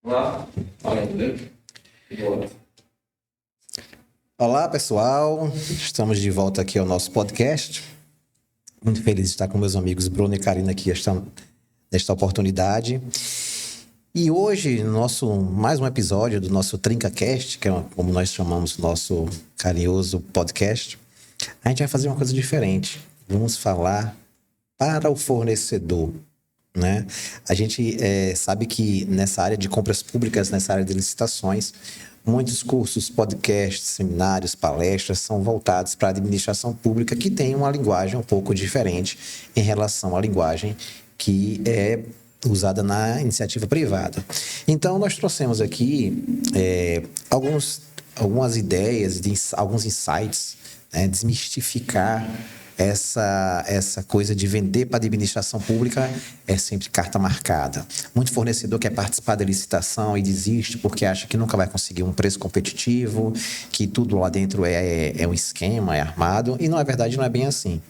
Olá, fala tudo bem? Boa. Olá, pessoal. Estamos de volta aqui ao nosso podcast. Muito feliz de estar com meus amigos Bruno e Karina aqui nesta oportunidade. E hoje, mais um episódio do nosso TrincaCast, que é como nós chamamos o nosso carinhoso podcast, a gente vai fazer uma coisa diferente. Vamos falar para o fornecedor, né? A gente sabe que nessa área de compras públicas, nessa área de licitações, muitos cursos, podcasts, seminários, palestras são voltados para a administração pública, que tem uma linguagem um pouco diferente em relação à linguagem que é usada na iniciativa privada. Então, nós trouxemos aqui algumas ideias, alguns insights, né? Desmistificar essa coisa de vender para a administração pública é sempre carta marcada. Muito fornecedor quer participar da licitação e desiste porque acha que nunca vai conseguir um preço competitivo, que tudo lá dentro é um esquema, é armado, e não é verdade, não é bem assim.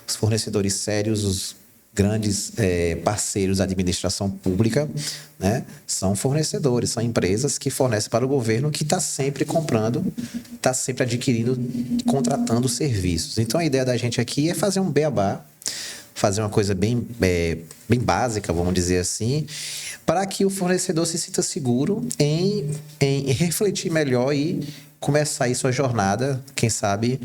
Os fornecedores sérios, os grandes parceiros da administração pública, né, são fornecedores, são empresas que fornecem para o governo, que está sempre comprando, está sempre adquirindo, contratando serviços. Então, a ideia da gente aqui é fazer um beabá, fazer uma coisa bem básica, vamos dizer assim, para que o fornecedor se sinta seguro em refletir melhor e começar aí sua jornada, quem sabe,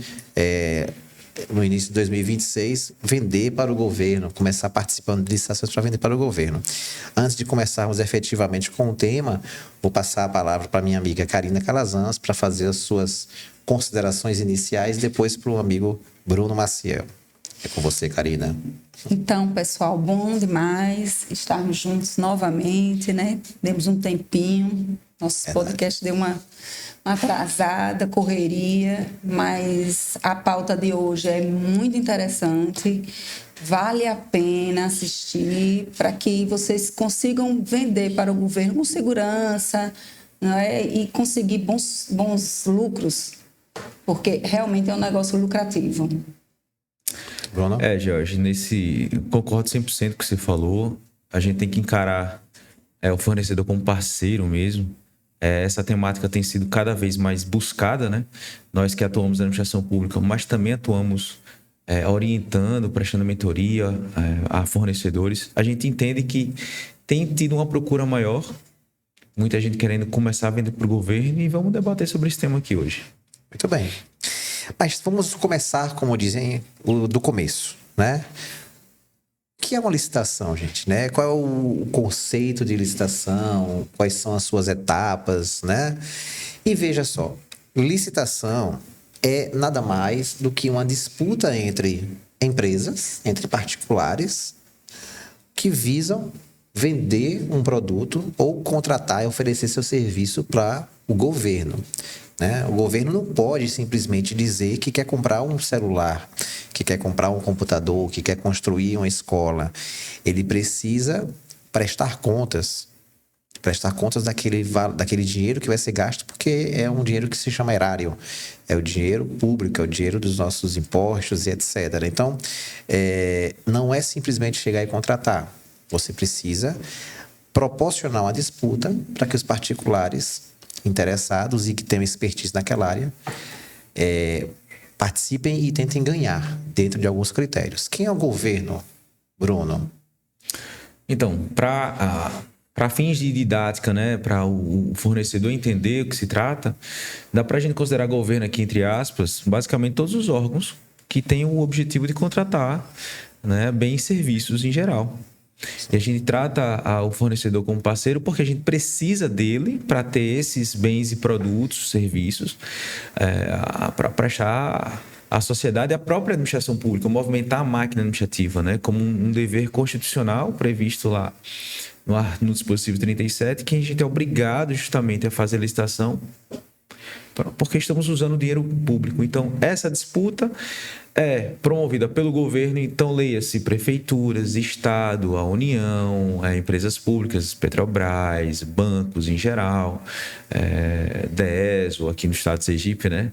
no início de 2026, vender para o governo, começar participando de licitações para vender para o governo. Antes de começarmos efetivamente com o tema, vou passar a palavra para minha amiga Karina Calazans para fazer as suas considerações iniciais, depois para o amigo Bruno Maciel. É com você, Karina. Então, pessoal, bom demais estarmos juntos novamente, né? Demos um tempinho, nosso podcast deu uma atrasada, correria, mas a pauta de hoje é muito interessante, vale a pena assistir para que vocês consigam vender para o governo com segurança, não é? E conseguir bons lucros, porque realmente é um negócio lucrativo. Bruno? Jorge, concordo 100% com o que você falou. A gente tem que encarar o fornecedor como parceiro mesmo. Essa temática tem sido cada vez mais buscada, né? Nós que atuamos na administração pública, mas também atuamos orientando, prestando mentoria a fornecedores. A gente entende que tem tido uma procura maior, muita gente querendo começar a vender para o governo, e vamos debater sobre esse tema aqui hoje. Muito bem. Mas vamos começar, como dizem, do começo, né? O que é uma licitação, gente, né? Qual é o conceito de licitação? Quais são as suas etapas, né? E veja só, licitação é nada mais do que uma disputa entre empresas, entre particulares, que visam vender um produto ou contratar e oferecer seu serviço para o governo, né? O governo não pode simplesmente dizer que quer comprar um celular, que quer comprar um computador, que quer construir uma escola. Ele precisa prestar contas daquele dinheiro que vai ser gasto, porque é um dinheiro que se chama erário, é o dinheiro público, é o dinheiro dos nossos impostos e etc. Então, não é simplesmente chegar e contratar. Você precisa proporcionar uma disputa para que os particulares interessados e que tenham expertise naquela área participem e tentem ganhar dentro de alguns critérios. Quem é o governo, Bruno? Então, para fins de didática, né, para o fornecedor entender o que se trata, dá para a gente considerar governo aqui, entre aspas, basicamente todos os órgãos que têm o objetivo de contratar, né, bens e serviços em geral. E a gente trata o fornecedor como parceiro porque a gente precisa dele para ter esses bens e produtos, serviços, para prestar à sociedade e à própria administração pública, movimentar a máquina administrativa, né, como um dever constitucional previsto lá no dispositivo 37, que a gente é obrigado justamente a fazer a licitação porque estamos usando o dinheiro público. Então, essa disputa é promovida pelo governo, então leia-se prefeituras, Estado, a União, empresas públicas, Petrobras, bancos em geral, DESO aqui no estado de Sergipe, né?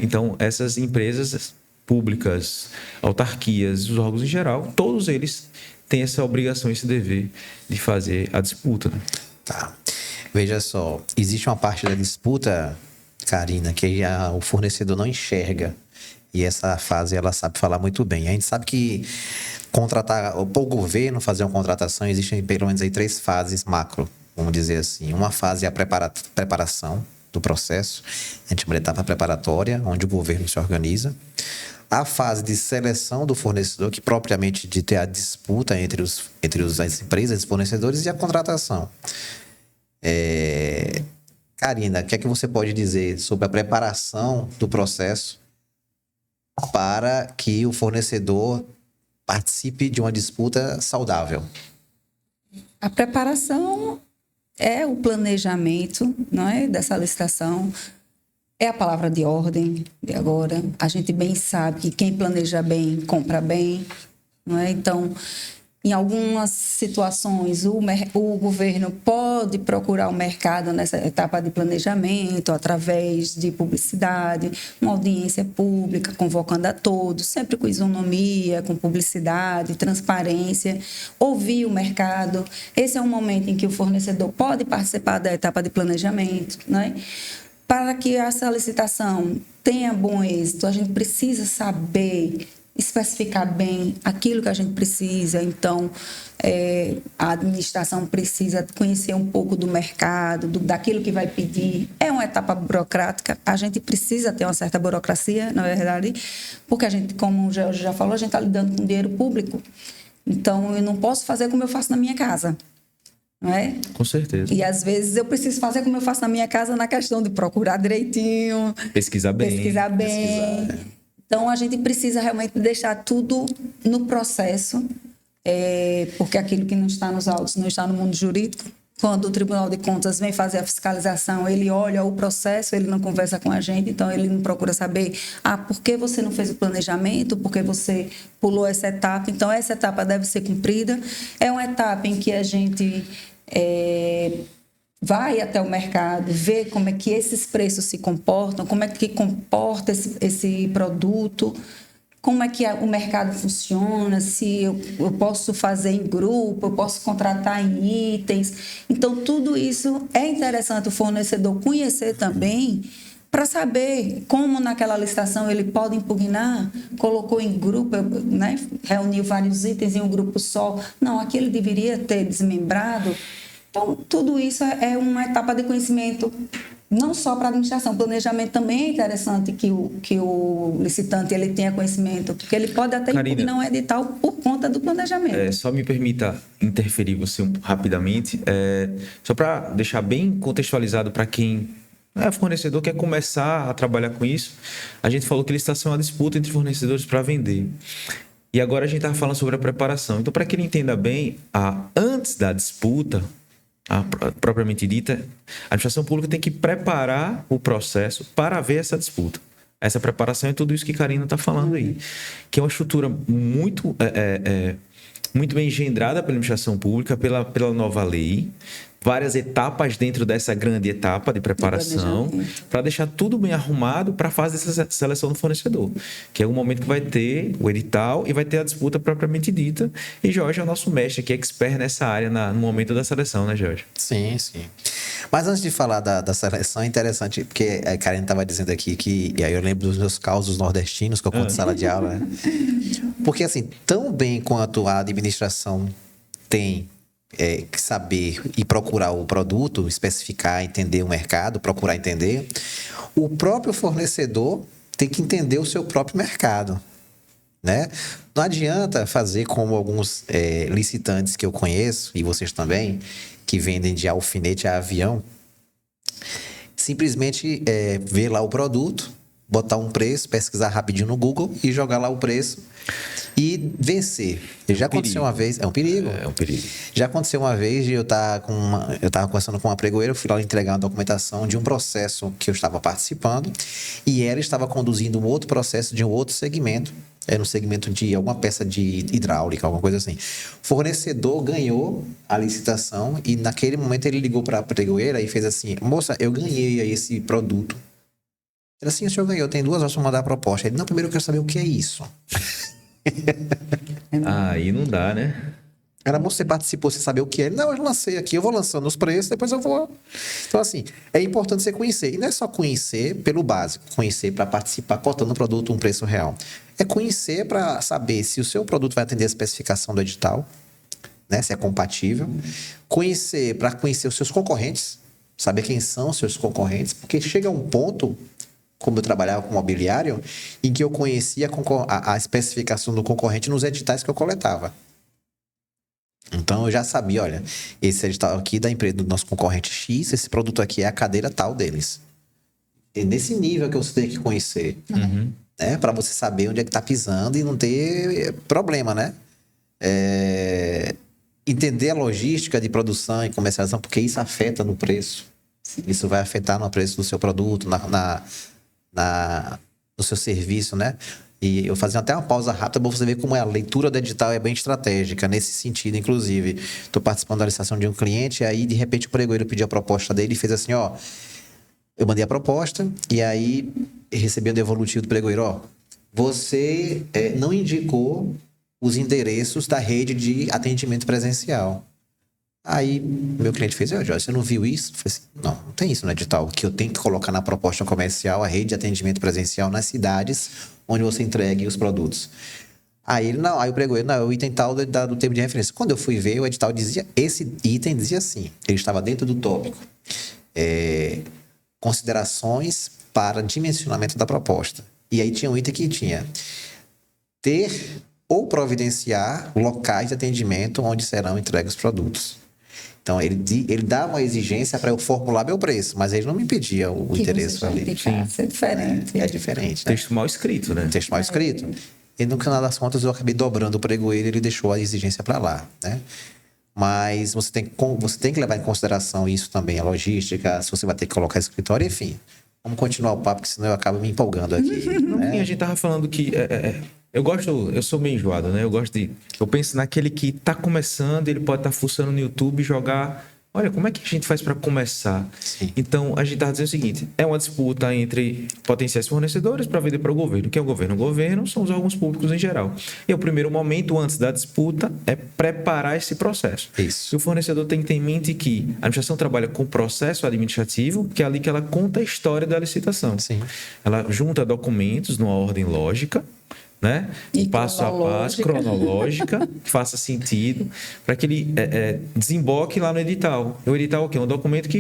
Então, essas empresas públicas, autarquias, os órgãos em geral, todos eles têm essa obrigação, esse dever de fazer a disputa, né? Tá. Veja só, existe uma parte da disputa, Karina, que o fornecedor não enxerga. E essa fase ela sabe falar muito bem. A gente sabe que para o governo fazer uma contratação, existem pelo menos aí 3 fases macro, vamos dizer assim. Uma fase é a preparação do processo, a gente chama de etapa preparatória, onde o governo se organiza. A fase de seleção do fornecedor, que propriamente de ter a disputa entre as empresas e fornecedores, e a contratação. Karina, o que é que você pode dizer sobre a preparação do processo para que o fornecedor participe de uma disputa saudável? A preparação é o planejamento, não é, dessa licitação. É a palavra de ordem de agora. A gente bem sabe que quem planeja bem, compra bem, não é? Então, em algumas situações, o governo pode procurar o mercado nessa etapa de planejamento, através de publicidade, uma audiência pública, convocando a todos, sempre com isonomia, com publicidade, transparência, ouvir o mercado. Esse é um momento em que o fornecedor pode participar da etapa de planejamento, né? Para que essa licitação tenha bom êxito, a gente precisa saber especificar bem aquilo que a gente precisa. Então, a administração precisa conhecer um pouco do mercado, daquilo que vai pedir. É uma etapa burocrática, a gente precisa ter uma certa burocracia, na verdade, porque a gente, como o Jorge já falou, a gente está lidando com dinheiro público. Então, eu não posso fazer como eu faço na minha casa. Não é? Com certeza. E às vezes eu preciso fazer como eu faço na minha casa, na questão de procurar direitinho, pesquisar bem. Então a gente precisa realmente deixar tudo no processo, porque aquilo que não está nos autos não está no mundo jurídico. Quando o Tribunal de Contas vem fazer a fiscalização, ele olha o processo, ele não conversa com a gente, então ele não procura saber por que você não fez o planejamento, por que você pulou essa etapa. Então, essa etapa deve ser cumprida. É uma etapa em que a gente vai até o mercado, vê como é que esses preços se comportam, como é que comporta esse produto, como é que o mercado funciona, se eu posso fazer em grupo, eu posso contratar em itens. Então, tudo isso é interessante o fornecedor conhecer também, para saber como naquela licitação ele pode impugnar, colocou em grupo, né, reuniu vários itens em um grupo só. Não, aqui ele deveria ter desmembrado. Então, tudo isso é uma etapa de conhecimento, não só para a administração. O planejamento também é interessante que o licitante ele tenha conhecimento, porque ele pode até impugnar um edital por conta do planejamento. Só me permita interferir você rapidamente, só para deixar bem contextualizado para quem é fornecedor, quer começar a trabalhar com isso. A gente falou que licitação é uma disputa entre fornecedores para vender. E agora a gente está falando sobre a preparação. Então, para que ele entenda bem, antes da disputa, propriamente dita, a administração pública tem que preparar o processo para haver essa disputa. Essa preparação é tudo isso que Karina está falando aí, que é uma estrutura muito bem engendrada pela administração pública, pela nova lei, várias etapas dentro dessa grande etapa de preparação, para deixar tudo bem arrumado para a fase dessa seleção do fornecedor, que é o momento que vai ter o edital e vai ter a disputa propriamente dita. E Jorge é o nosso mestre, que é expert nessa área no momento da seleção, né, Jorge? Sim. Mas antes de falar da seleção, é interessante, porque a Karen estava dizendo aqui e aí eu lembro dos meus causos nordestinos que eu conto em sala de aula, né? Porque assim, tão bem quanto a administração tem que saber e procurar o produto, especificar, entender o mercado, procurar entender, o próprio fornecedor tem que entender o seu próprio mercado, né? Não adianta fazer como alguns licitantes que eu conheço, e vocês também, que vendem de alfinete a avião, simplesmente ver lá o produto, botar um preço, pesquisar rapidinho no Google e jogar lá o preço e vencer. Já aconteceu uma vez, é um perigo. É um perigo. Já aconteceu uma vez de eu estava conversando com uma pregoeira, eu fui lá entregar uma documentação de um processo que eu estava participando e ela estava conduzindo um outro processo de um outro segmento, no segmento de alguma peça de hidráulica, alguma coisa assim. O fornecedor ganhou a licitação e naquele momento ele ligou para a pregoeira e fez assim: moça, eu ganhei aí esse produto. Ele assim: o senhor ganhou, tem 2 horas para mandar a proposta. Ele: não, primeiro eu quero saber o que é isso. Aí não dá, né? Era bom você participou, você saber o que é. Não, eu lancei aqui, eu vou lançando os preços, depois eu vou... Então, assim, é importante você conhecer. E não é só conhecer pelo básico, conhecer para participar, cotando o produto um preço real. É conhecer para saber se o seu produto vai atender a especificação do edital, né? Se é compatível. Conhecer para conhecer os seus concorrentes, saber quem são os seus concorrentes, porque chega um ponto, como eu trabalhava com mobiliário, em que eu conhecia a especificação do concorrente nos editais que eu coletava. Então, eu já sabia, olha, esse edital aqui da empresa do nosso concorrente X, esse produto aqui é a cadeira tal deles. É nesse nível que você tem que conhecer, né? Para você saber onde é que tá pisando e não ter problema, né? Entender a logística de produção e comercialização, porque isso afeta no preço. Sim. Isso vai afetar no preço do seu produto, no seu serviço, né? E eu fazia até uma pausa rápida para você ver como a leitura do edital é bem estratégica nesse sentido. Inclusive, estou participando da licitação de um cliente e aí, de repente, o pregoeiro pediu a proposta dele e fez assim, ó... Eu mandei a proposta e aí recebi o devolutivo do pregoeiro, ó... Você não indicou os endereços da rede de atendimento presencial. Aí, meu cliente fez, Jorge, você não viu isso? Eu falei assim, não tem isso no edital, que eu tenho que colocar na proposta comercial a rede de atendimento presencial nas cidades onde você entregue os produtos. Aí o pregoeiro, o item tal do termo de referência. Quando eu fui ver, o edital dizia, esse item dizia assim, ele estava dentro do tópico. Considerações para dimensionamento da proposta. E aí tinha um item que tinha ter ou providenciar locais de atendimento onde serão entregues os produtos. Então, ele dava uma exigência para eu formular meu preço, mas ele não me pedia o interesse ali. É diferente. É diferente. Né? Texto mal escrito, né? Texto mal escrito. E no final das contas, eu acabei dobrando o pregoeiro e ele deixou a exigência para lá, né? Mas você tem que levar em consideração isso também, a logística, se você vai ter que colocar escritório, enfim. Vamos continuar o papo, porque senão eu acabo me empolgando aqui. Né? A gente tava falando que... eu sou meio enjoado, né? Eu penso naquele que tá começando, ele pode estar fuçando no YouTube e jogar... Olha, como é que a gente faz para começar? Sim. Então, a gente tá dizendo o seguinte, é uma disputa entre potenciais fornecedores para vender para o governo. O que é o governo? O governo são os órgãos públicos em geral. E o primeiro momento, antes da disputa, é preparar esse processo. Isso. E o fornecedor tem que ter em mente que a administração trabalha com processo administrativo, que é ali que ela conta a história da licitação. Sim. Ela junta documentos numa ordem lógica, né? Passo a passo, cronológica, que faça sentido, para que ele desemboque lá no edital. O edital é o quê? Um documento que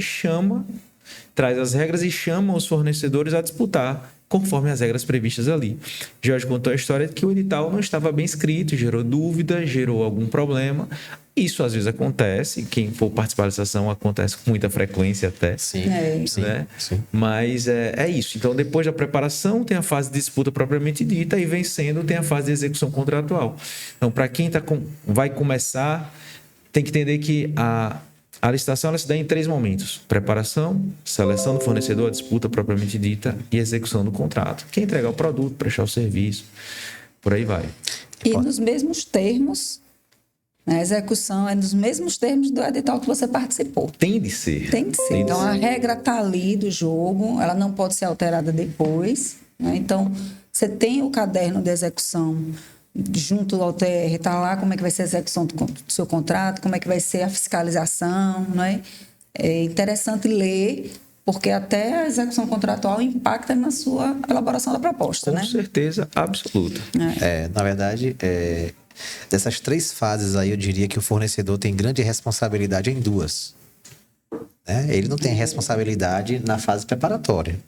traz as regras e chama os fornecedores a disputar conforme as regras previstas ali. Jorge contou a história de que o edital não estava bem escrito, gerou dúvida, gerou algum problema. Isso às vezes acontece, quem for participar da licitação acontece com muita frequência até. Sim, né? sim. Mas é isso. Então, depois da preparação, tem a fase de disputa propriamente dita e vencendo tem a fase de execução contratual. Então, para quem vai começar, tem que entender que a licitação ela se dá em 3 momentos: preparação, seleção do fornecedor, a disputa propriamente dita e execução do contrato. Quem entregar o produto, prestar o serviço, por aí vai. E nos mesmos termos... A execução é nos mesmos termos do edital que você participou. Tem de ser. Tem de ser. Então, a regra está ali do jogo, ela não pode ser alterada depois. Né? Então, você tem o caderno de execução junto ao TR, está lá como é que vai ser a execução do seu contrato, como é que vai ser a fiscalização. Né? É interessante ler, porque até a execução contratual impacta na sua elaboração da proposta. Com certeza absoluta. Na verdade, dessas 3 fases aí, eu diria que o fornecedor tem grande responsabilidade em 2. Né? Ele não tem responsabilidade na fase preparatória.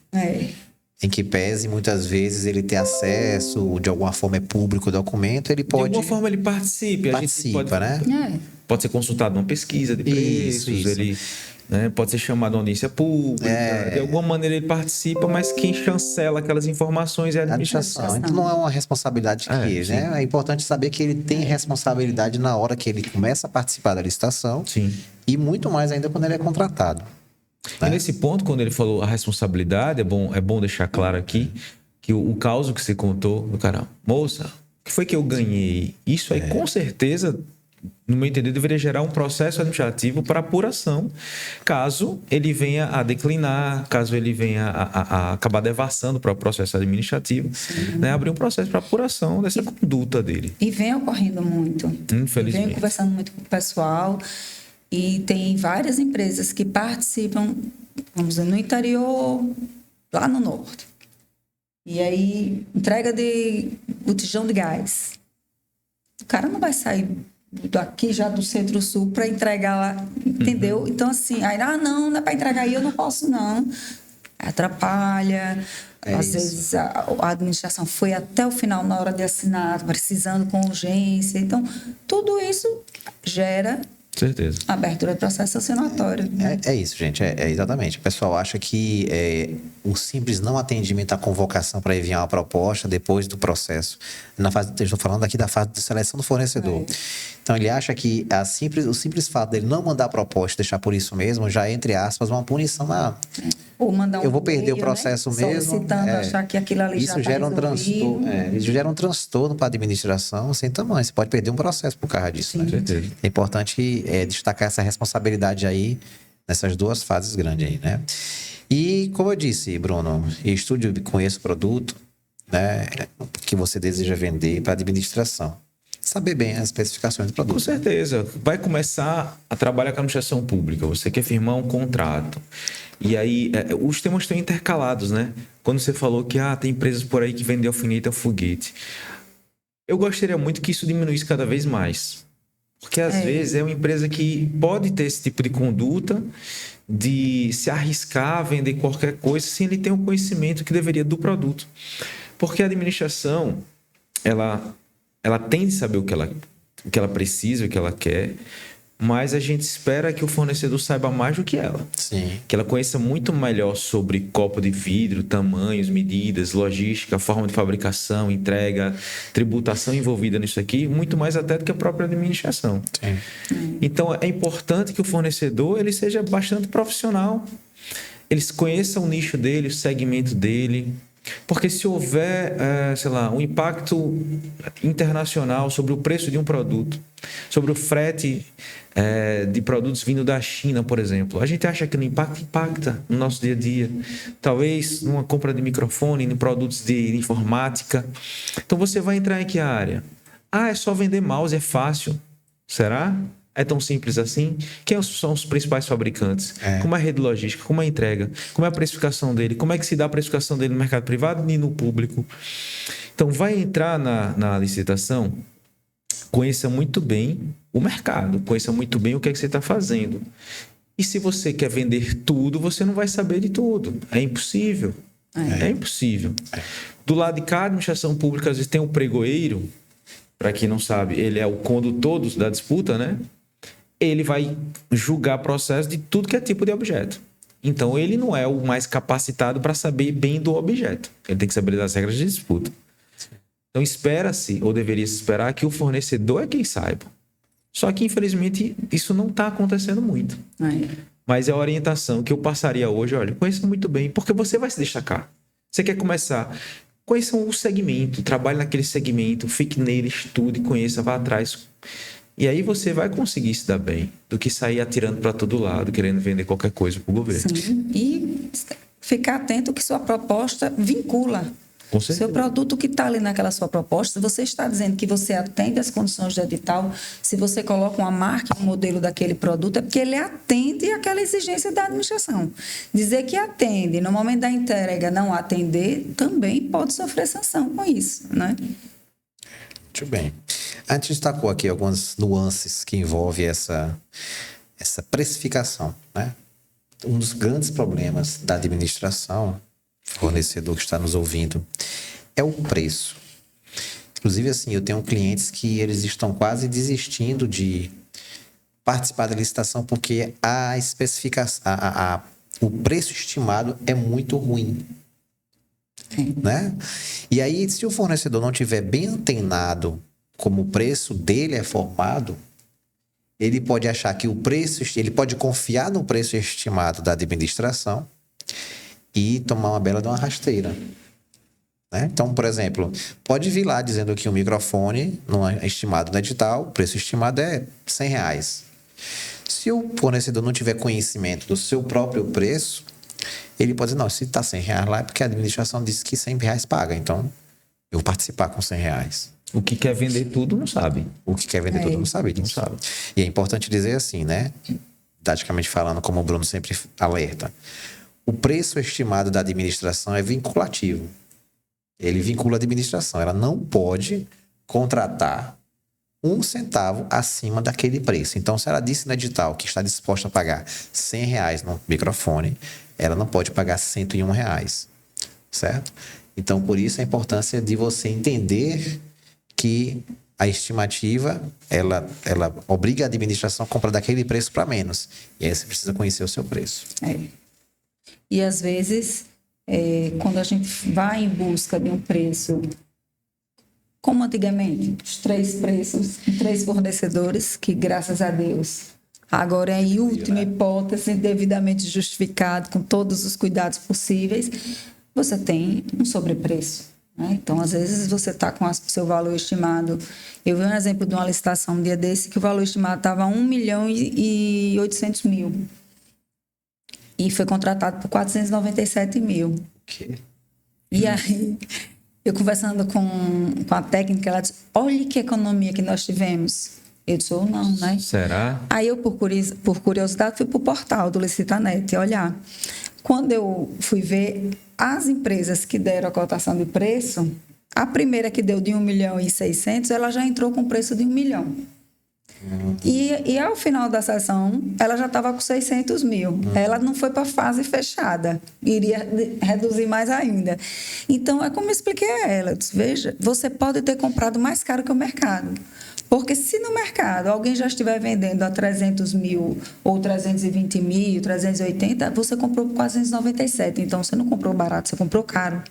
Em que pese, muitas vezes, ele ter acesso, de alguma forma é público o documento, ele pode... De alguma forma ele participa. Né? Pode ser consultado numa pesquisa de preços, isso. Ele... Né? Pode ser chamado a audiência pública, de alguma maneira ele participa, mas quem chancela aquelas informações é a administração. Então não é uma responsabilidade que né? É importante saber que ele tem responsabilidade na hora que ele começa a participar da licitação. Sim. E muito mais ainda quando ele é contratado. E nesse ponto, quando ele falou a responsabilidade, é bom deixar claro aqui que o caso que você contou do cara, moça, o que foi que eu ganhei? Isso aí com certeza... no meu entender, deveria gerar um processo administrativo para apuração, caso ele venha a declinar, caso ele venha a acabar devassando para o processo administrativo, né? Abrir um processo para apuração dessa conduta dele. E vem ocorrendo muito. Infelizmente. Venho conversando muito com o pessoal e tem várias empresas que participam, vamos dizer, no interior, lá no norte. E aí, entrega de botijão de gás. O cara não vai sair daqui já do Centro-Sul para entregar lá, entendeu? Então, assim, aí, não é para entregar aí, eu não posso, não. Atrapalha. Às vezes a administração foi até o final na hora de assinar, precisando com urgência. Então, tudo isso gera Certeza. abertura de processo sancionatório. É isso, gente. Exatamente. O pessoal acha que o simples não atendimento à convocação para enviar uma proposta depois do processo. Estou falando aqui da fase de seleção do fornecedor. Então, ele acha que o simples fato dele não mandar a proposta, deixar por isso mesmo, já é, entre aspas, uma punição. Ou mandar Eu vou perder o processo mesmo. Solicitando, achar que aquilo ali já está resolvido. Isso gera um transtorno para a administração sem tamanho. Você pode perder um processo por causa disso. Né? É importante destacar essa responsabilidade aí nessas duas fases grandes aí, né? E, como eu disse, Bruno, estude e conheça o produto, né, que você deseja vender para a administração. Saber bem as especificações do produto. Com certeza. Vai começar a trabalhar com a administração pública. Você quer firmar um contrato. E aí, os temas estão intercalados, né? Quando você falou que tem empresas por aí que vendem alfinete a foguete. Eu gostaria muito que isso diminuísse cada vez mais. Porque, às vezes, é uma empresa que pode ter esse tipo de conduta de se arriscar a vender qualquer coisa sem ele ter um conhecimento que deveria do produto. Porque a administração, ela tem de saber o que ela precisa, o que ela quer, mas a gente espera que o fornecedor saiba mais do que ela. Sim. Que ela conheça muito melhor sobre copo de vidro, tamanhos, medidas, logística, forma de fabricação, entrega, tributação envolvida nisso aqui, muito mais até do que a própria administração. Sim. Então, é importante que o fornecedor ele seja bastante profissional, ele conheça o nicho dele, o segmento dele. Porque se houver, um impacto internacional sobre o preço de um produto, sobre o frete de produtos vindo da China, por exemplo, a gente acha que não impacta no nosso dia a dia. Talvez numa compra de microfone, em produtos de informática. Então você vai entrar em que área? É só vender mouse, é fácil. Será? É tão simples assim? Quem são os principais fabricantes? Como é a rede logística? Como é a entrega? Como é a precificação dele? Como é que se dá a precificação dele no mercado privado e no público? Então, vai entrar na licitação, conheça muito bem o mercado, conheça muito bem o que é que você está fazendo. E se você quer vender tudo, você não vai saber de tudo. É impossível. É impossível. Do lado de cá, a administração pública, às vezes, tem um pregoeiro. Para quem não sabe, ele é o condutor da disputa, né? Ele vai julgar processo de tudo que é tipo de objeto. Então, ele não é o mais capacitado para saber bem do objeto. Ele tem que saber das regras de disputa. Então, espera-se, ou deveria se esperar, que o fornecedor é quem saiba. Só que, infelizmente, isso não está acontecendo muito. Mas é a orientação que eu passaria hoje, olha, conheça muito bem, porque você vai se destacar. Você quer começar... Conheça o segmento, trabalhe naquele segmento, fique nele, estude, conheça, vá atrás. E aí você vai conseguir se dar bem, do que sair atirando para todo lado, querendo vender qualquer coisa para o governo. Sim, e ficar atento que sua proposta vincula. Com certeza. Seu produto que está ali naquela sua proposta, se você está dizendo que você atende às condições de edital, se você coloca uma marca, um modelo daquele produto, é porque ele atende àquela exigência da administração. Dizer que atende, no momento da entrega não atender, também pode sofrer sanção com isso, né? Muito bem. A gente destacou aqui algumas nuances que envolvem essa precificação, né? Um dos grandes problemas da administração, fornecedor que está nos ouvindo, é o preço. Inclusive, assim, eu tenho clientes que eles estão quase desistindo de participar da licitação porque a especificação, o preço estimado é muito ruim. Né? E aí, se o fornecedor não tiver bem antenado como o preço dele é formado, ele pode achar que ele pode confiar no preço estimado da administração e tomar uma bela de uma rasteira. Né? Então, por exemplo, pode vir lá dizendo que um microfone estimado no edital, o preço estimado é R$100. Se o fornecedor não tiver conhecimento do seu próprio preço, ele pode dizer, não, se está R$100 lá é porque a administração disse que R$100 paga, então eu vou participar com R$100. O que quer vender tudo não sabe. O que quer vender tudo não sabe disso. Não sabe. E é importante dizer assim, né? Didaticamente falando, como o Bruno sempre alerta, o preço estimado da administração é vinculativo. Ele vincula a administração. Ela não pode contratar 1 centavo acima daquele preço. Então, se ela disse no edital que está disposta a pagar R$100 no microfone, ela não pode pagar R$101, certo? Então, por isso a importância de você entender que a estimativa, ela obriga a administração a comprar daquele preço para menos. E aí você precisa conhecer o seu preço. E às vezes, quando a gente vai em busca de um preço, como antigamente, os 3 preços, 3 fornecedores, que graças a Deus, agora é em última hipótese, devidamente justificado, com todos os cuidados possíveis, você tem um sobrepreço. Então, às vezes, você está com o seu valor estimado. Eu vi um exemplo de uma licitação um dia desse, que o valor estimado estava 1.800.000. E foi contratado por 497 mil. E aí, eu conversando com a técnica, ela disse, olha que economia que nós tivemos. Eu disse, ou não, né? Será? Aí eu, por curiosidade, fui para o portal do Licitanet olhar. Quando eu fui ver as empresas que deram a cotação de preço, a primeira que deu de 1.600.000, ela já entrou com preço de 1 milhão. E ao final da sessão, ela já estava com 600 mil. Ela não foi para a fase fechada. Iria reduzir mais ainda. Então, é como eu expliquei a ela. Eu disse, veja, você pode ter comprado mais caro que o mercado. Porque se no mercado alguém já estiver vendendo a 300 mil, ou 320 mil, 380, você comprou por 497. Então, você não comprou barato, você comprou caro.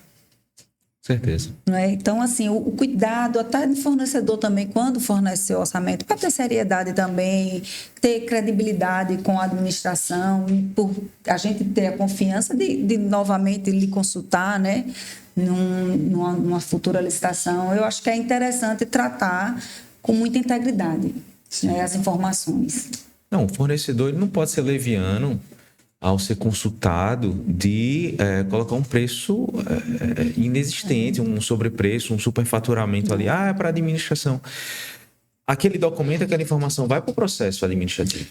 Certeza. Né? Então, assim, o cuidado até do fornecedor também, quando fornece o orçamento, para ter seriedade também, ter credibilidade com a administração, por a gente ter a confiança de novamente lhe consultar, né? Numa futura licitação. Eu acho que é interessante tratar com muita integridade, né, as informações. Não, o fornecedor ele não pode ser leviano ao ser consultado de colocar um preço inexistente, um sobrepreço, um superfaturamento ali. É para a administração. Aquele documento, aquela informação vai para o processo administrativo.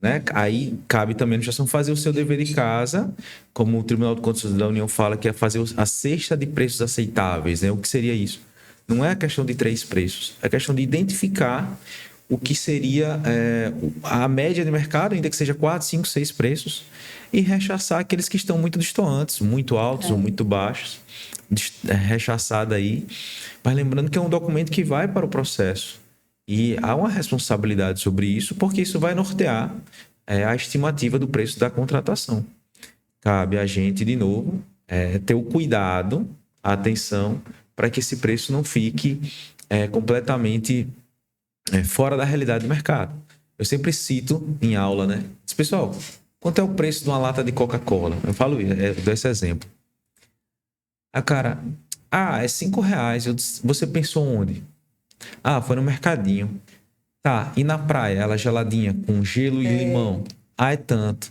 Né? Aí cabe também a administração fazer o seu dever de casa, como o Tribunal de Contas da União fala, que é fazer a cesta de preços aceitáveis. Né? O que seria isso? Não é a questão de 3 preços, é a questão de identificar o que seria a média de mercado, ainda que seja 4, 5, 6 preços, e rechaçar aqueles que estão muito distantes, muito altos ou muito baixos, rechaçar daí. Mas lembrando que é um documento que vai para o processo. E há uma responsabilidade sobre isso, porque isso vai nortear a estimativa do preço da contratação. Cabe a gente, de novo, ter o cuidado, a atenção, para que esse preço não fique completamente fora da realidade do mercado. Eu sempre cito em aula, né? Diz, pessoal, quanto é o preço de uma lata de Coca-Cola? Eu falo isso, eu dou esse exemplo. Aí o cara, é R$5. Você pensou onde? Foi no mercadinho. Tá, e na praia, ela geladinha, com gelo e limão? É tanto.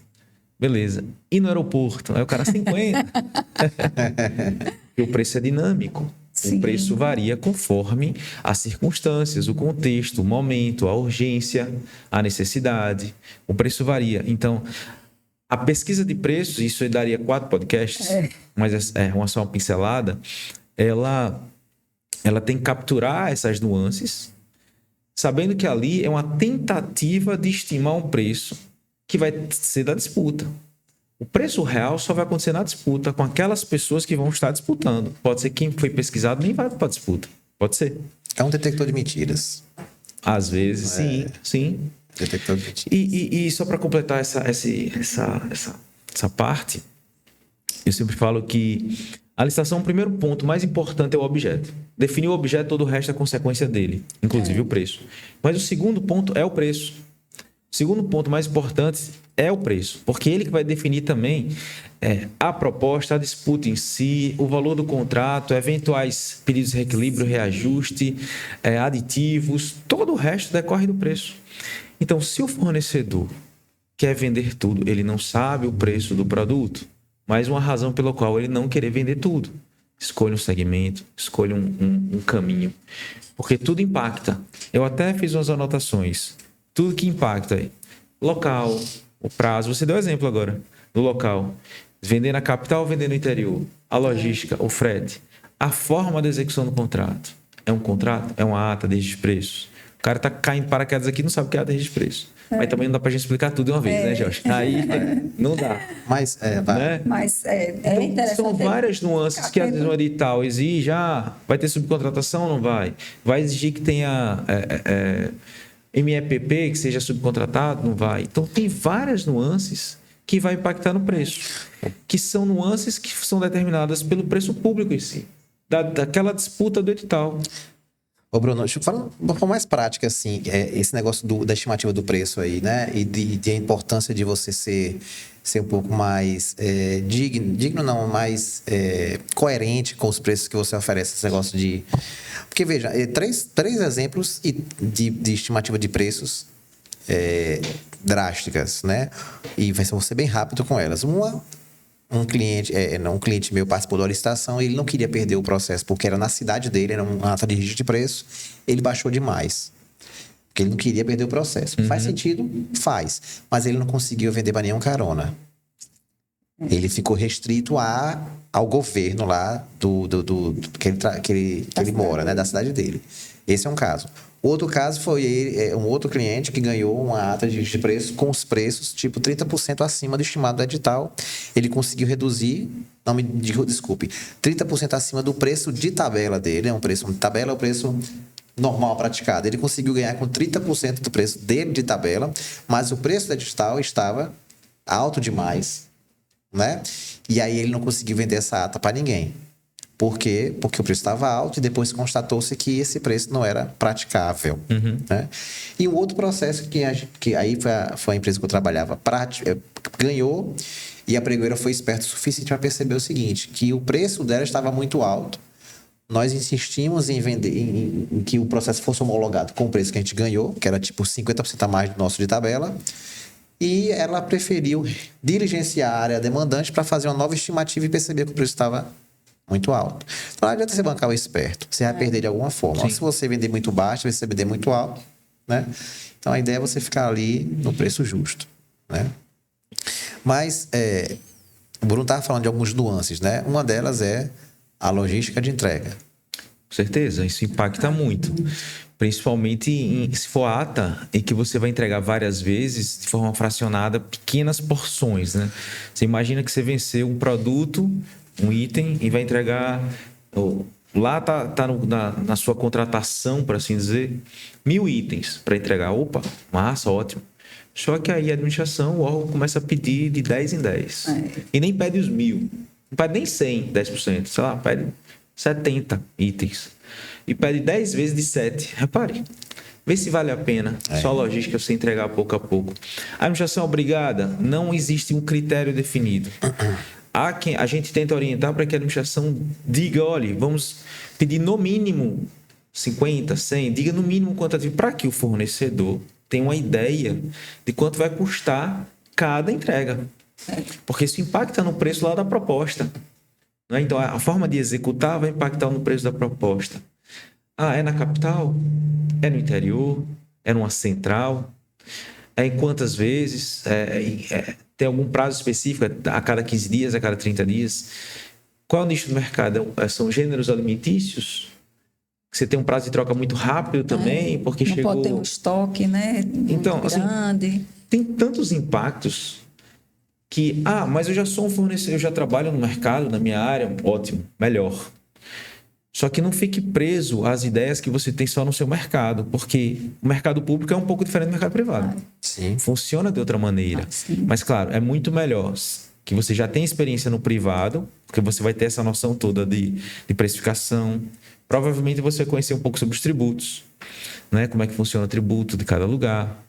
Beleza. E no aeroporto? Aí o cara, 50. E o preço é dinâmico. Sim. O preço varia conforme as circunstâncias, o contexto, o momento, a urgência, a necessidade. O preço varia. Então, a pesquisa de preços, isso aí daria 4 podcasts, mas é só uma pincelada, ela tem que capturar essas nuances, sabendo que ali é uma tentativa de estimar um preço que vai ser da disputa. O preço real só vai acontecer na disputa com aquelas pessoas que vão estar disputando. Pode ser quem foi pesquisado nem vai para a disputa. Pode ser. É um detector de mentiras. Às vezes, sim. Detector de mentiras. E só para completar essa parte, eu sempre falo que a licitação, o primeiro ponto mais importante é o objeto. Definir o objeto, todo o resto é consequência dele, inclusive o preço. Mas o segundo ponto é o preço. O segundo ponto mais importante é o preço, porque ele que vai definir também a proposta, a disputa em si, o valor do contrato, eventuais pedidos de reequilíbrio, reajuste, aditivos, todo o resto decorre do preço. Então, se o fornecedor quer vender tudo, ele não sabe o preço do produto, mas uma razão pela qual ele não querer vender tudo. escolha um segmento, escolha um caminho. Porque tudo impacta. Eu até fiz umas anotações. Tudo que impacta. Local, o prazo. Você deu exemplo agora do local. Vender na capital ou vender no interior. A logística, o frete. A forma da execução do contrato. É um contrato? É uma ata de registro de preços? O cara tá caindo de paraquedas aqui e não sabe o que é ata de registro de preços. Mas também não dá pra gente explicar tudo de uma vez, né, Jorge? Aí não dá. Mas, né? Mas então, interessante. são várias nuances que às vezes o edital exige. Vai ter subcontratação ou não vai? Vai exigir que tenha MEPP, que seja subcontratado? Não vai. Então, tem várias nuances que vai impactar no preço. Que são nuances que são determinadas pelo preço público em si. Daquela disputa do edital. Ô Bruno, deixa eu falar uma forma mais prática, assim, esse negócio da estimativa do preço aí, né? E de a importância de você ser um pouco mais digno não, mais coerente com os preços que você oferece, esse negócio de... Porque, veja, três exemplos de estimativa de preços drásticas, né? E vou ser bem rápido com elas. Um cliente meu participou da licitação e ele não queria perder o processo, porque era na cidade dele, era uma ata de registro de preço, ele baixou demais. Porque ele não queria perder o processo. Faz sentido? Faz. Mas ele não conseguiu vender para nenhum carona. Ele ficou restrito ao governo lá que ele mora, né? Da cidade dele. Esse é um caso. Outro caso foi um outro cliente que ganhou uma ata de preço com os preços tipo 30% acima do estimado do edital. Ele conseguiu reduzir, não me desculpe, 30% acima do preço de tabela dele. Um preço de tabela é o preço normal praticado. Ele conseguiu ganhar com 30% do preço dele de tabela, mas o preço do edital estava alto demais, né? E aí ele não conseguiu vender essa ata para ninguém. Por quê? Porque o preço estava alto e depois constatou-se que esse preço não era praticável. Né? E um outro processo que aí foi a empresa que eu trabalhava, ganhou, e a pregoeira foi esperta o suficiente para perceber o seguinte, que o preço dela estava muito alto. Nós insistimos em vender, em que o processo fosse homologado com o preço que a gente ganhou, que era tipo 50% a mais do nosso de tabela, e ela preferiu diligenciar a área demandante para fazer uma nova estimativa e perceber que o preço estava muito alto. Então, não adianta você bancar o esperto. Você vai perder de alguma forma. Ou se você vender muito baixo, você vender muito alto, né? Então, a ideia é você ficar ali no preço justo, né? Mas, o Bruno estava falando de algumas nuances, né? Uma delas é a logística de entrega. Com certeza, isso impacta muito. Principalmente se for ata em que você vai entregar várias vezes de forma fracionada, pequenas porções, né? Você imagina que você venceu um produto, um item, e vai entregar... Lá tá na sua contratação, por assim dizer, 1.000 itens para entregar. Opa, massa, ótimo. Só que aí a administração, o órgão começa a pedir de 10 em 10. E nem pede os 1.000. Não pede nem 100, 10%. Sei lá, pede 70 itens. E pede 10 vezes de 7. Repare. Vê se vale a pena. Só logística você entregar pouco a pouco. A administração é obrigada? Não existe um critério definido. A gente tenta orientar para que a administração diga, olha, vamos pedir no mínimo 50, 100, diga no mínimo quantitativo, para que o fornecedor tenha uma ideia de quanto vai custar cada entrega. Porque isso impacta no preço lá da proposta. Né? Então, a forma de executar vai impactar no preço da proposta. É na capital? É no interior? É numa central? É em quantas vezes? Tem algum prazo específico? A cada 15 dias? A cada 30 dias? Qual é o nicho do mercado? São gêneros alimentícios? Você tem um prazo de troca muito rápido também? Porque não chegou... pode ter um estoque, né? Então, grande. Assim, tem tantos impactos que... mas eu já sou um fornecedor, eu já trabalho no mercado, na minha área, ótimo, melhor. Só que não fique preso às ideias que você tem só no seu mercado, porque o mercado público é um pouco diferente do mercado privado. Sim. Funciona de outra maneira. Mas, claro, é muito melhor que você já tenha experiência no privado, porque você vai ter essa noção toda de precificação. Provavelmente você vai conhecer um pouco sobre os tributos, né? Como é que funciona o tributo de cada lugar.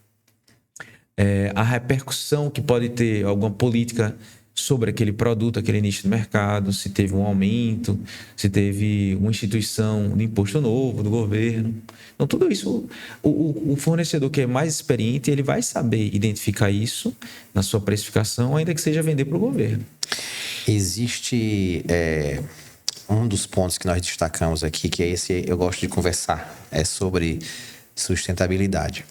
A repercussão que pode ter alguma política sobre aquele produto, aquele nicho de mercado, se teve um aumento, se teve uma instituição de imposto novo do governo. Então, tudo isso, o fornecedor que é mais experiente, ele vai saber identificar isso na sua precificação, ainda que seja vender para o governo. Existe um dos pontos que nós destacamos aqui, que é esse, eu gosto de conversar, é sobre sustentabilidade.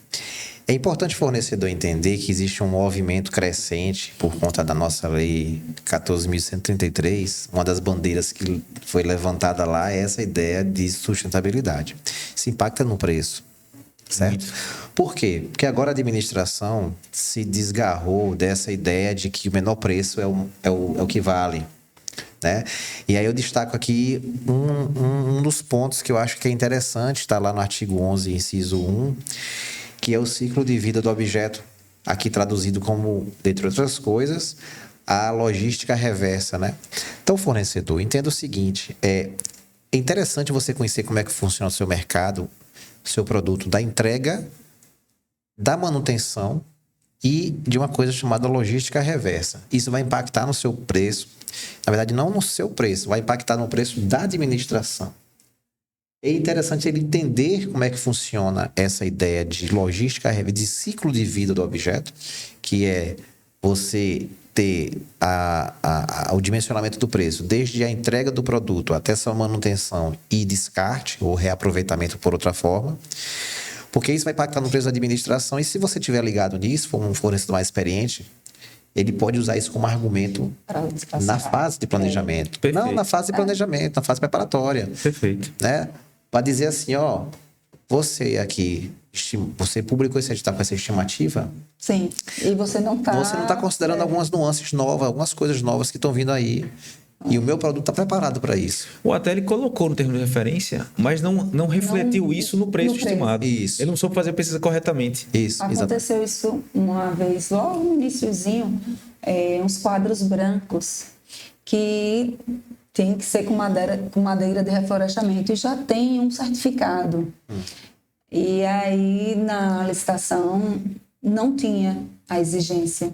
É importante o fornecedor entender que existe um movimento crescente por conta da nossa lei 14.133. Uma das bandeiras que foi levantada lá é essa ideia de sustentabilidade. Isso impacta no preço, certo? Por quê? Porque agora a administração se desgarrou dessa ideia de que o menor preço é o que vale, né? E aí eu destaco aqui um dos pontos que eu acho que é interessante, está lá no artigo 11, inciso 1, que é o ciclo de vida do objeto, aqui traduzido como, dentre outras coisas, a logística reversa, né? Então, fornecedor, entenda o seguinte, é interessante você conhecer como é que funciona o seu mercado, o seu produto, da entrega, da manutenção e de uma coisa chamada logística reversa. Isso vai impactar no seu preço, na verdade, não no seu preço, vai impactar no preço da administração. É interessante ele entender como é que funciona essa ideia de logística, de ciclo de vida do objeto, que é você ter o dimensionamento do preço, desde a entrega do produto até sua manutenção e descarte, ou reaproveitamento por outra forma, porque isso vai impactar no preço da administração, e se você estiver ligado nisso, for um fornecedor mais experiente, ele pode usar isso como argumento na fase de planejamento. Perfeito. Não na fase de planejamento, na fase preparatória. Perfeito. Né? Para dizer assim, ó, você aqui, você publicou esse edital com essa estimativa? Sim, e você não está... Você não está considerando algumas nuances novas, algumas coisas novas que estão vindo aí. E o meu produto está preparado para isso. Ou até ele colocou no termo de referência, mas não refletiu isso no preço estimado. Isso. Ele não soube fazer a pesquisa corretamente. Isso, Aconteceu isso uma vez, logo no iniciozinho, uns quadros brancos que tem que ser com madeira de reflorestamento e já tem um certificado. E aí, na licitação, não tinha a exigência.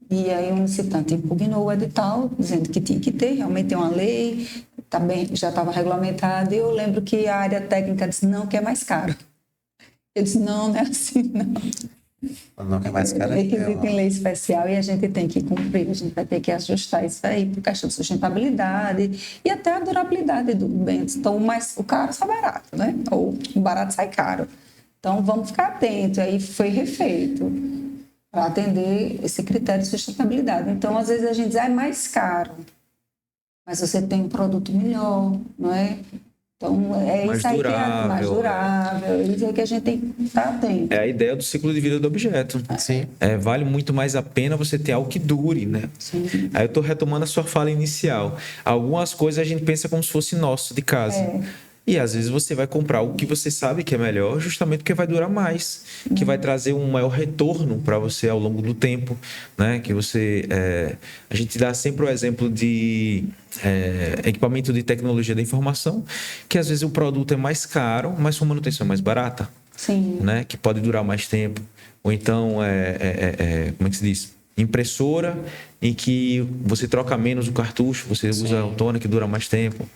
E aí o licitante impugnou o edital, dizendo que tinha que ter, realmente tem uma lei, tá bem, já estava regulamentado. E eu lembro que a área técnica disse, não, que é mais caro. Eu disse, não é assim, não. Não é mais caro. É requisito em lei especial e a gente tem que cumprir, a gente vai ter que ajustar isso aí por questão de sustentabilidade e até a durabilidade do bem. Então, o caro sai barato, né? Ou o barato sai caro. Então, vamos ficar atentos. Aí foi refeito para atender esse critério de sustentabilidade. Então, às vezes a gente diz, é mais caro, mas você tem um produto melhor, não é? Então, é Mais isso aí durável. que é mais durável, é isso aí que a gente tem que estar atento. É a ideia do ciclo de vida do objeto. Sim. Vale muito mais a pena você ter algo que dure, né? Sim. Aí eu estou retomando a sua fala inicial. Algumas coisas a gente pensa como se fosse nosso, de casa. E às vezes você vai comprar o que você sabe que é melhor, justamente porque vai durar mais, que vai trazer um maior retorno para você ao longo do tempo, né? Que você, a gente dá sempre o exemplo de equipamento de tecnologia da informação, que às vezes o produto é mais caro, mas sua manutenção é mais barata, Sim. né? Que pode durar mais tempo. Ou então, como é que se diz? Impressora em que você troca menos o cartucho, você usa o toner que dura mais tempo.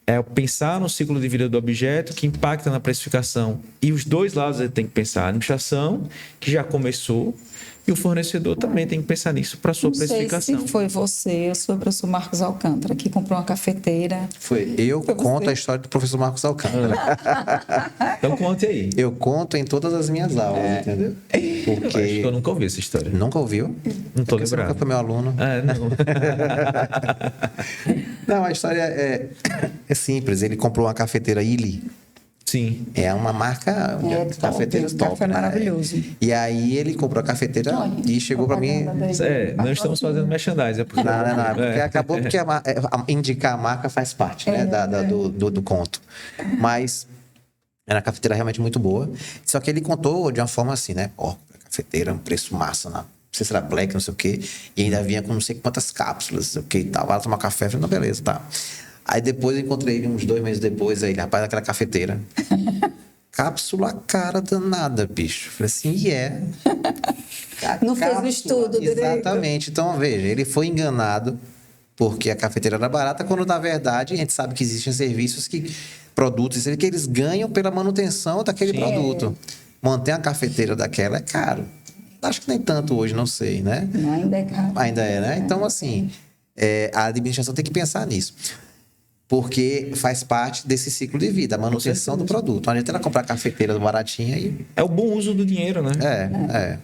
É pensar no ciclo de vida do objeto que impacta na precificação. E os dois lados ele tem que pensar. A administração, que já começou, e o fornecedor também tem que pensar nisso para a sua precificação. Não sei se foi você ou se foi o professor Marcos Alcântara que comprou uma cafeteira. Eu conto a história do professor Marcos Alcântara. Então conte aí. Eu conto em todas as minhas aulas, entendeu? Porque... Acho que eu nunca ouvi essa história. Nunca ouviu? Não estou Porque você lembrado. nunca foi meu aluno. Não. Não, a história é simples. Ele comprou uma cafeteira Illy. Sim. É uma marca de cafeteiras top. Café maravilhoso. E aí ele comprou a cafeteira e chegou para mim... Não estamos fazendo merchandising. Porque... Não, porque acabou porque indicar a marca faz parte, né, do conto. Mas era uma cafeteira realmente muito boa. Só que ele contou de uma forma assim, né? Cafeteira, um preço massa, não sei se era black, não sei o quê. E ainda vinha com não sei quantas cápsulas, não sei o quê e tal. Vai tomar café, eu falei, não, beleza, tá. Aí depois eu encontrei ele uns 2 meses depois, aí, rapaz, daquela cafeteira. Cápsula cara danada, bicho. Falei assim, Não fez o estudo direito. Exatamente. Então, veja, ele foi enganado porque a cafeteira era barata, quando na verdade a gente sabe que existem serviços produtos que eles ganham pela manutenção daquele produto. Manter uma cafeteira daquela é caro. Acho que nem tanto hoje, não sei, né? Ainda é caro. Ainda é, né? Então, assim, a administração tem que pensar nisso. Porque faz parte desse ciclo de vida, a manutenção do produto. Não adianta ela comprar cafeteira baratinha e... É o bom uso do dinheiro, né?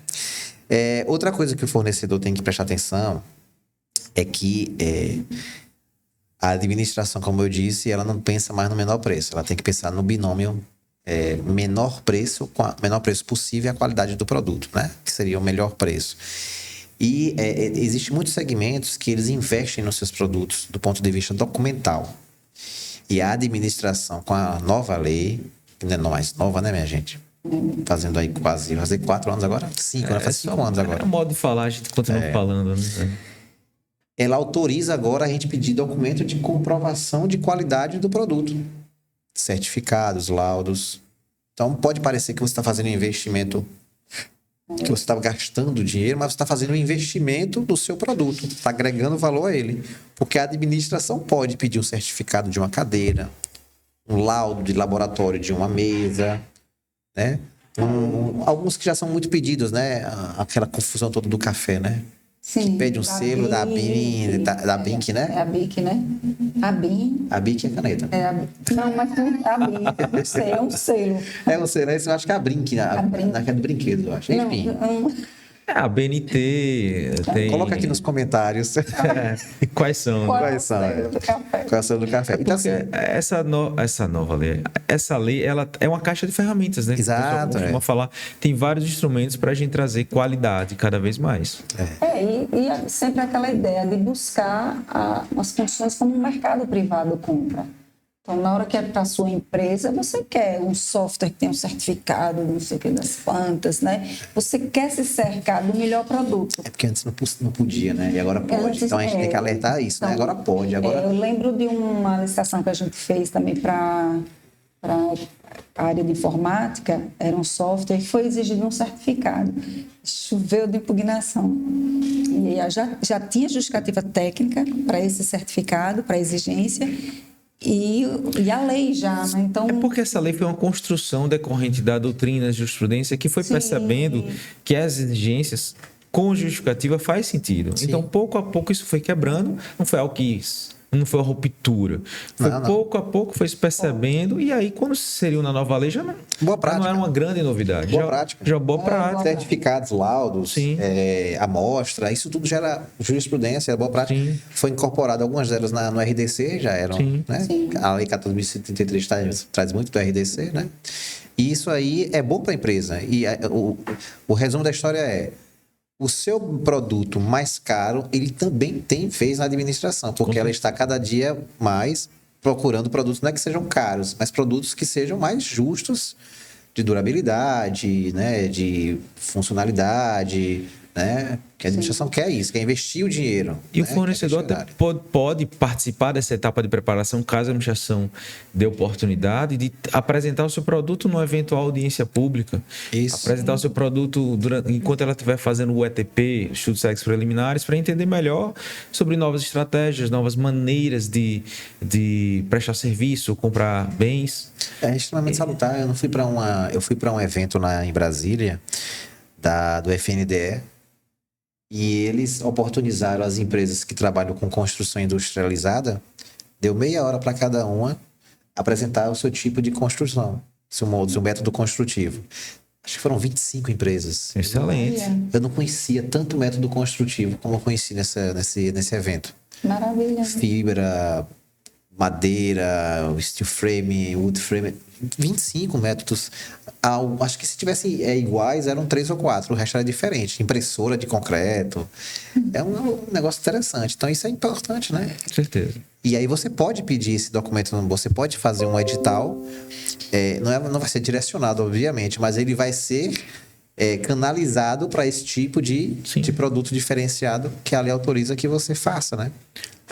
Outra coisa que o fornecedor tem que prestar atenção é que a administração, como eu disse, ela não pensa mais no menor preço. Ela tem que pensar no binômio menor preço possível e a qualidade do produto, né? Que seria o melhor preço. E existem muitos segmentos que eles investem nos seus produtos do ponto de vista documental. E a administração, com a nova lei, que não é mais nova, né, minha gente? Fazendo aí quase 4 anos agora? 5, faz 5 anos agora. É um modo de falar, a gente continua falando, né? Ela autoriza agora a gente pedir documento de comprovação de qualidade do produto. Certificados, laudos. Então, pode parecer que você está fazendo um investimento, que você está gastando dinheiro, mas você está fazendo um investimento no seu produto, está agregando valor a ele. Porque a administração pode pedir um certificado de uma cadeira, um laudo de laboratório de uma mesa, né? Alguns que já são muito pedidos, né? Aquela confusão toda do café, né? Sim, que pede um selo da BIC, da BIC, né? É a BIC, né? A BIC. A BIC é caneta. Não, mas a BIC, não sei, é um selo. É um selo, eu acho que é a Brinque, naquela do brinquedo, eu acho. Enfim. A BNT tem... Coloca aqui nos comentários. Quais são? Quais são? Qual é o selo do café? Então, assim, essa nova lei, essa lei, ela é uma caixa de ferramentas, né? Exato. Costuma falar, tem vários instrumentos para a gente trazer qualidade cada vez mais. E sempre aquela ideia de buscar as funções como o mercado privado compra. Então, na hora que é para a sua empresa, você quer um software que tem um certificado, não sei o que, das plantas, né? Você quer se cercar do melhor produto. É porque antes não podia, né? E agora pode. Então, a gente tem que alertar isso, né? Agora pode. Eu lembro de uma licitação que a gente fez também para a área de informática, era um software que foi exigido um certificado. Choveu de impugnação. E já tinha justificativa técnica para esse certificado, para a exigência, e a lei já, né? Então, é porque essa lei foi uma construção decorrente da doutrina, da jurisprudência, que foi percebendo que as exigências com justificativa faz sentido. Sim. Então, pouco a pouco, isso foi quebrando, não foi algo que... Não foi uma ruptura. Foi pouco a pouco, foi se percebendo. E aí, quando se inseriu na nova lei, já não era uma grande novidade. Boa prática. Já boa prática. Certificados, laudos, amostra, isso tudo já era jurisprudência, era boa prática. Sim. Foi incorporado algumas delas no RDC, já eram. Né? A Lei 14.073 traz muito do RDC, né? E isso aí é bom para a empresa. E o resumo da história é: o seu produto mais caro, ele também fez na administração, porque ela está cada dia mais procurando produtos, não é que sejam caros, mas produtos que sejam mais justos, de durabilidade, né, de funcionalidade, né? Que a administração quer isso, quer investir o dinheiro. E o fornecedor até pode participar dessa etapa de preparação, caso a administração dê oportunidade de apresentar o seu produto numa eventual audiência pública. Isso. Apresentar o seu produto enquanto ela estiver fazendo o ETP, estudos técnicos preliminares, para entender melhor sobre novas estratégias, novas maneiras de prestar serviço, comprar bens. É extremamente salutar. Eu fui para um evento em Brasília, do FNDE, e eles oportunizaram as empresas que trabalham com construção industrializada, deu meia hora para cada uma apresentar o seu tipo de construção, seu método construtivo. Acho que foram 25 empresas. Excelente. Eu não conhecia tanto método construtivo como eu conheci nesse evento. Maravilha. Fibra, madeira, steel frame, wood frame, 25 métodos. Acho que se tivessem iguais, eram 3 ou 4, o resto era diferente. Impressora de concreto. É um negócio interessante. Então, isso é importante, né? Com certeza. E aí você pode pedir esse documento, você pode fazer um edital, não vai ser direcionado, obviamente, mas ele vai ser canalizado para esse tipo de produto diferenciado que a lei autoriza que você faça, né?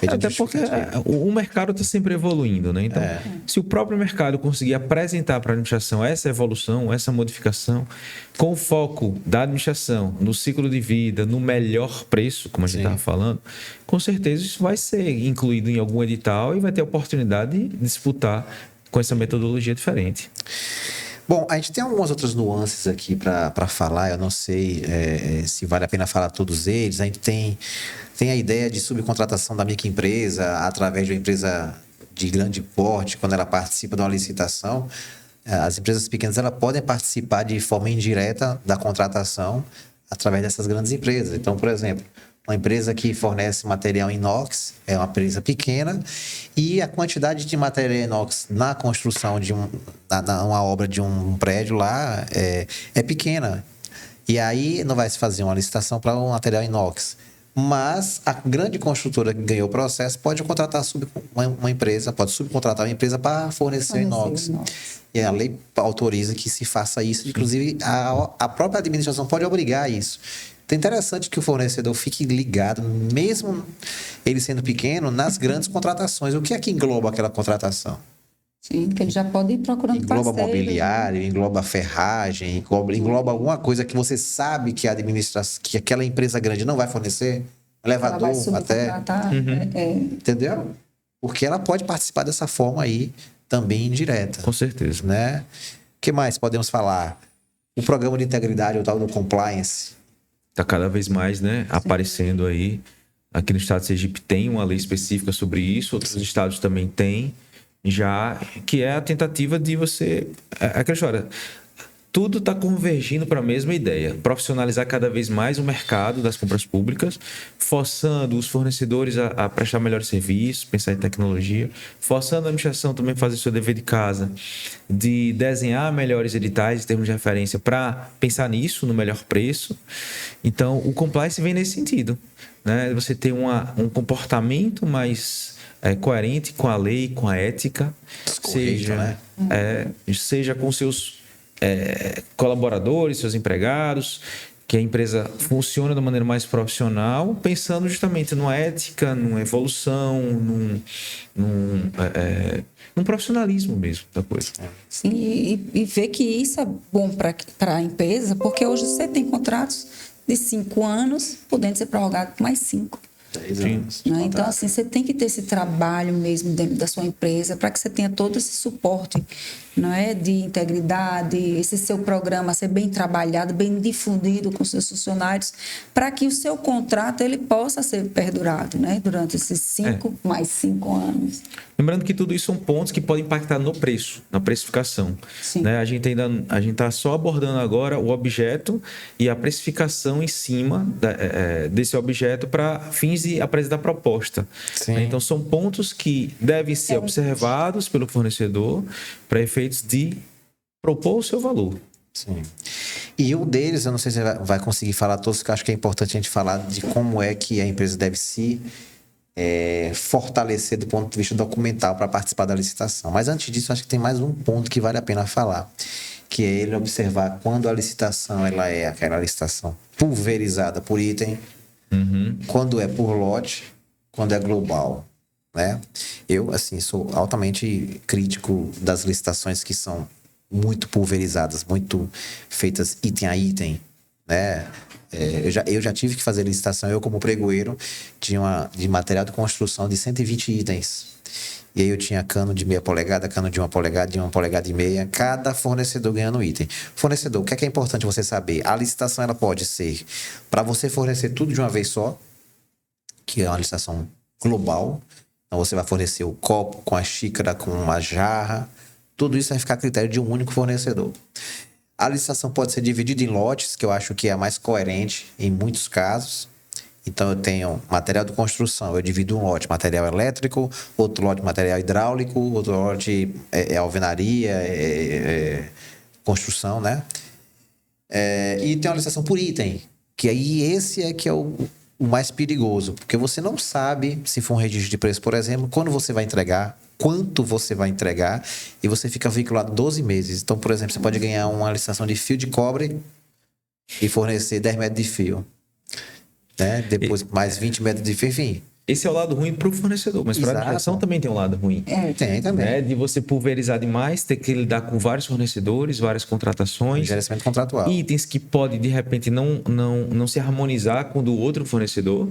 Até porque o mercado está sempre evoluindo, né? Então, se o próprio mercado conseguir apresentar para a administração essa evolução, essa modificação, com o foco da administração no ciclo de vida, no melhor preço, como a gente estava falando, com certeza isso vai ser incluído em algum edital e vai ter a oportunidade de disputar com essa metodologia diferente. Bom, a gente tem algumas outras nuances aqui para falar. Eu não sei se vale a pena falar todos eles. A gente tem a ideia de subcontratação da microempresa através de uma empresa de grande porte, quando ela participa de uma licitação, as empresas pequenas elas podem participar de forma indireta da contratação através dessas grandes empresas. Então, por exemplo, uma empresa que fornece material inox é uma empresa pequena e a quantidade de material inox na construção de uma obra de um prédio lá é pequena. E aí não vai se fazer uma licitação para um material inox. Mas a grande construtora que ganhou o processo pode contratar uma empresa, pode subcontratar uma empresa para fornecer o inox. E a lei autoriza que se faça isso. Inclusive, a própria administração pode obrigar a isso. Então, é interessante que o fornecedor fique ligado, mesmo ele sendo pequeno, nas grandes contratações. O que é que engloba aquela contratação? Sim, que ele já pode ir procurando Engloba parceiros, mobiliário, engloba ferragem, engloba alguma coisa que você sabe que a administração, que aquela empresa grande não vai fornecer, elevador até. Entendeu? Porque ela pode participar dessa forma aí também indireta. Com certeza. Né? O que mais podemos falar? O programa de integridade, o tal do compliance. Está cada vez mais, né, aparecendo aí. Aqui no estado de Sergipe tem uma lei específica sobre isso, outros estados também têm, já, que é a tentativa de você... Aquela história, tudo está convergindo para a mesma ideia, profissionalizar cada vez mais o mercado das compras públicas, forçando os fornecedores a prestar melhores serviços, pensar em tecnologia, forçando a administração também a fazer seu dever de casa, de desenhar melhores editais em termos de referência para pensar nisso, no melhor preço. Então, o compliance vem nesse sentido, né? Você ter um comportamento mais coerente com a lei, com a ética, seja com seus colaboradores, seus empregados, que a empresa funcione da maneira mais profissional, pensando justamente numa ética, numa evolução, num profissionalismo mesmo da coisa. Sim, e ver que isso é bom para a empresa, porque hoje você tem contratos de 5 anos, podendo ser prorrogado por mais 5. 10 anos. Né? Então, assim, você tem que ter esse trabalho mesmo dentro da sua empresa para que você tenha todo esse suporte, não é, de integridade, esse seu programa ser bem trabalhado, bem difundido com seus funcionários, para que o seu contrato ele possa ser perdurado, né, durante esses 5 mais 5 anos. Lembrando que tudo isso são pontos que podem impactar no preço, na precificação. Né? A gente está só abordando agora o objeto e a precificação em cima desse objeto para fins de apresentar proposta. Né? Então, são pontos que devem ser observados pelo fornecedor para efeitos de propor o seu valor. Sim. E um deles, eu não sei se você vai conseguir falar todos, que eu acho que é importante a gente falar de como é que a empresa deve se fortalecer do ponto de vista documental para participar da licitação. Mas antes disso, acho que tem mais um ponto que vale a pena falar, que é ele observar quando a licitação ela é aquela licitação pulverizada por item, quando é por lote, quando é global. Né? Eu, assim, sou altamente crítico das licitações que são muito pulverizadas, muito feitas item a item, né? Eu já tive que fazer licitação, eu como pregoeiro, de material de construção de 120 itens. E aí eu tinha cano de meia polegada, cano de 1 polegada, de 1 polegada e meia, cada fornecedor ganhando item. Fornecedor, o que é importante você saber? A licitação ela pode ser para você fornecer tudo de uma vez só, que é uma licitação global. Então você vai fornecer o copo com a xícara, com a jarra. Tudo isso vai ficar a critério de um único fornecedor. A licitação pode ser dividida em lotes, que eu acho que é a mais coerente em muitos casos. Então eu tenho material de construção, eu divido um lote material elétrico, outro lote material hidráulico, outro lote alvenaria, construção, né? E tem uma licitação por item, que aí esse é que é o mais perigoso, porque você não sabe, se for um registro de preço, por exemplo, quando você vai entregar, quanto você vai entregar, e você fica vinculado 12 meses. Então, por exemplo, você pode ganhar uma licitação de fio de cobre e fornecer 10 metros de fio. Né? Depois, mais 20 metros de fio, enfim. Esse é o lado ruim para o fornecedor, mas para a administração também tem um lado ruim. Tem também. Né? De você pulverizar demais, ter que lidar com vários fornecedores, várias contratações. Gerenciamento contratual. Itens que podem, de repente, não se harmonizar com o do outro fornecedor.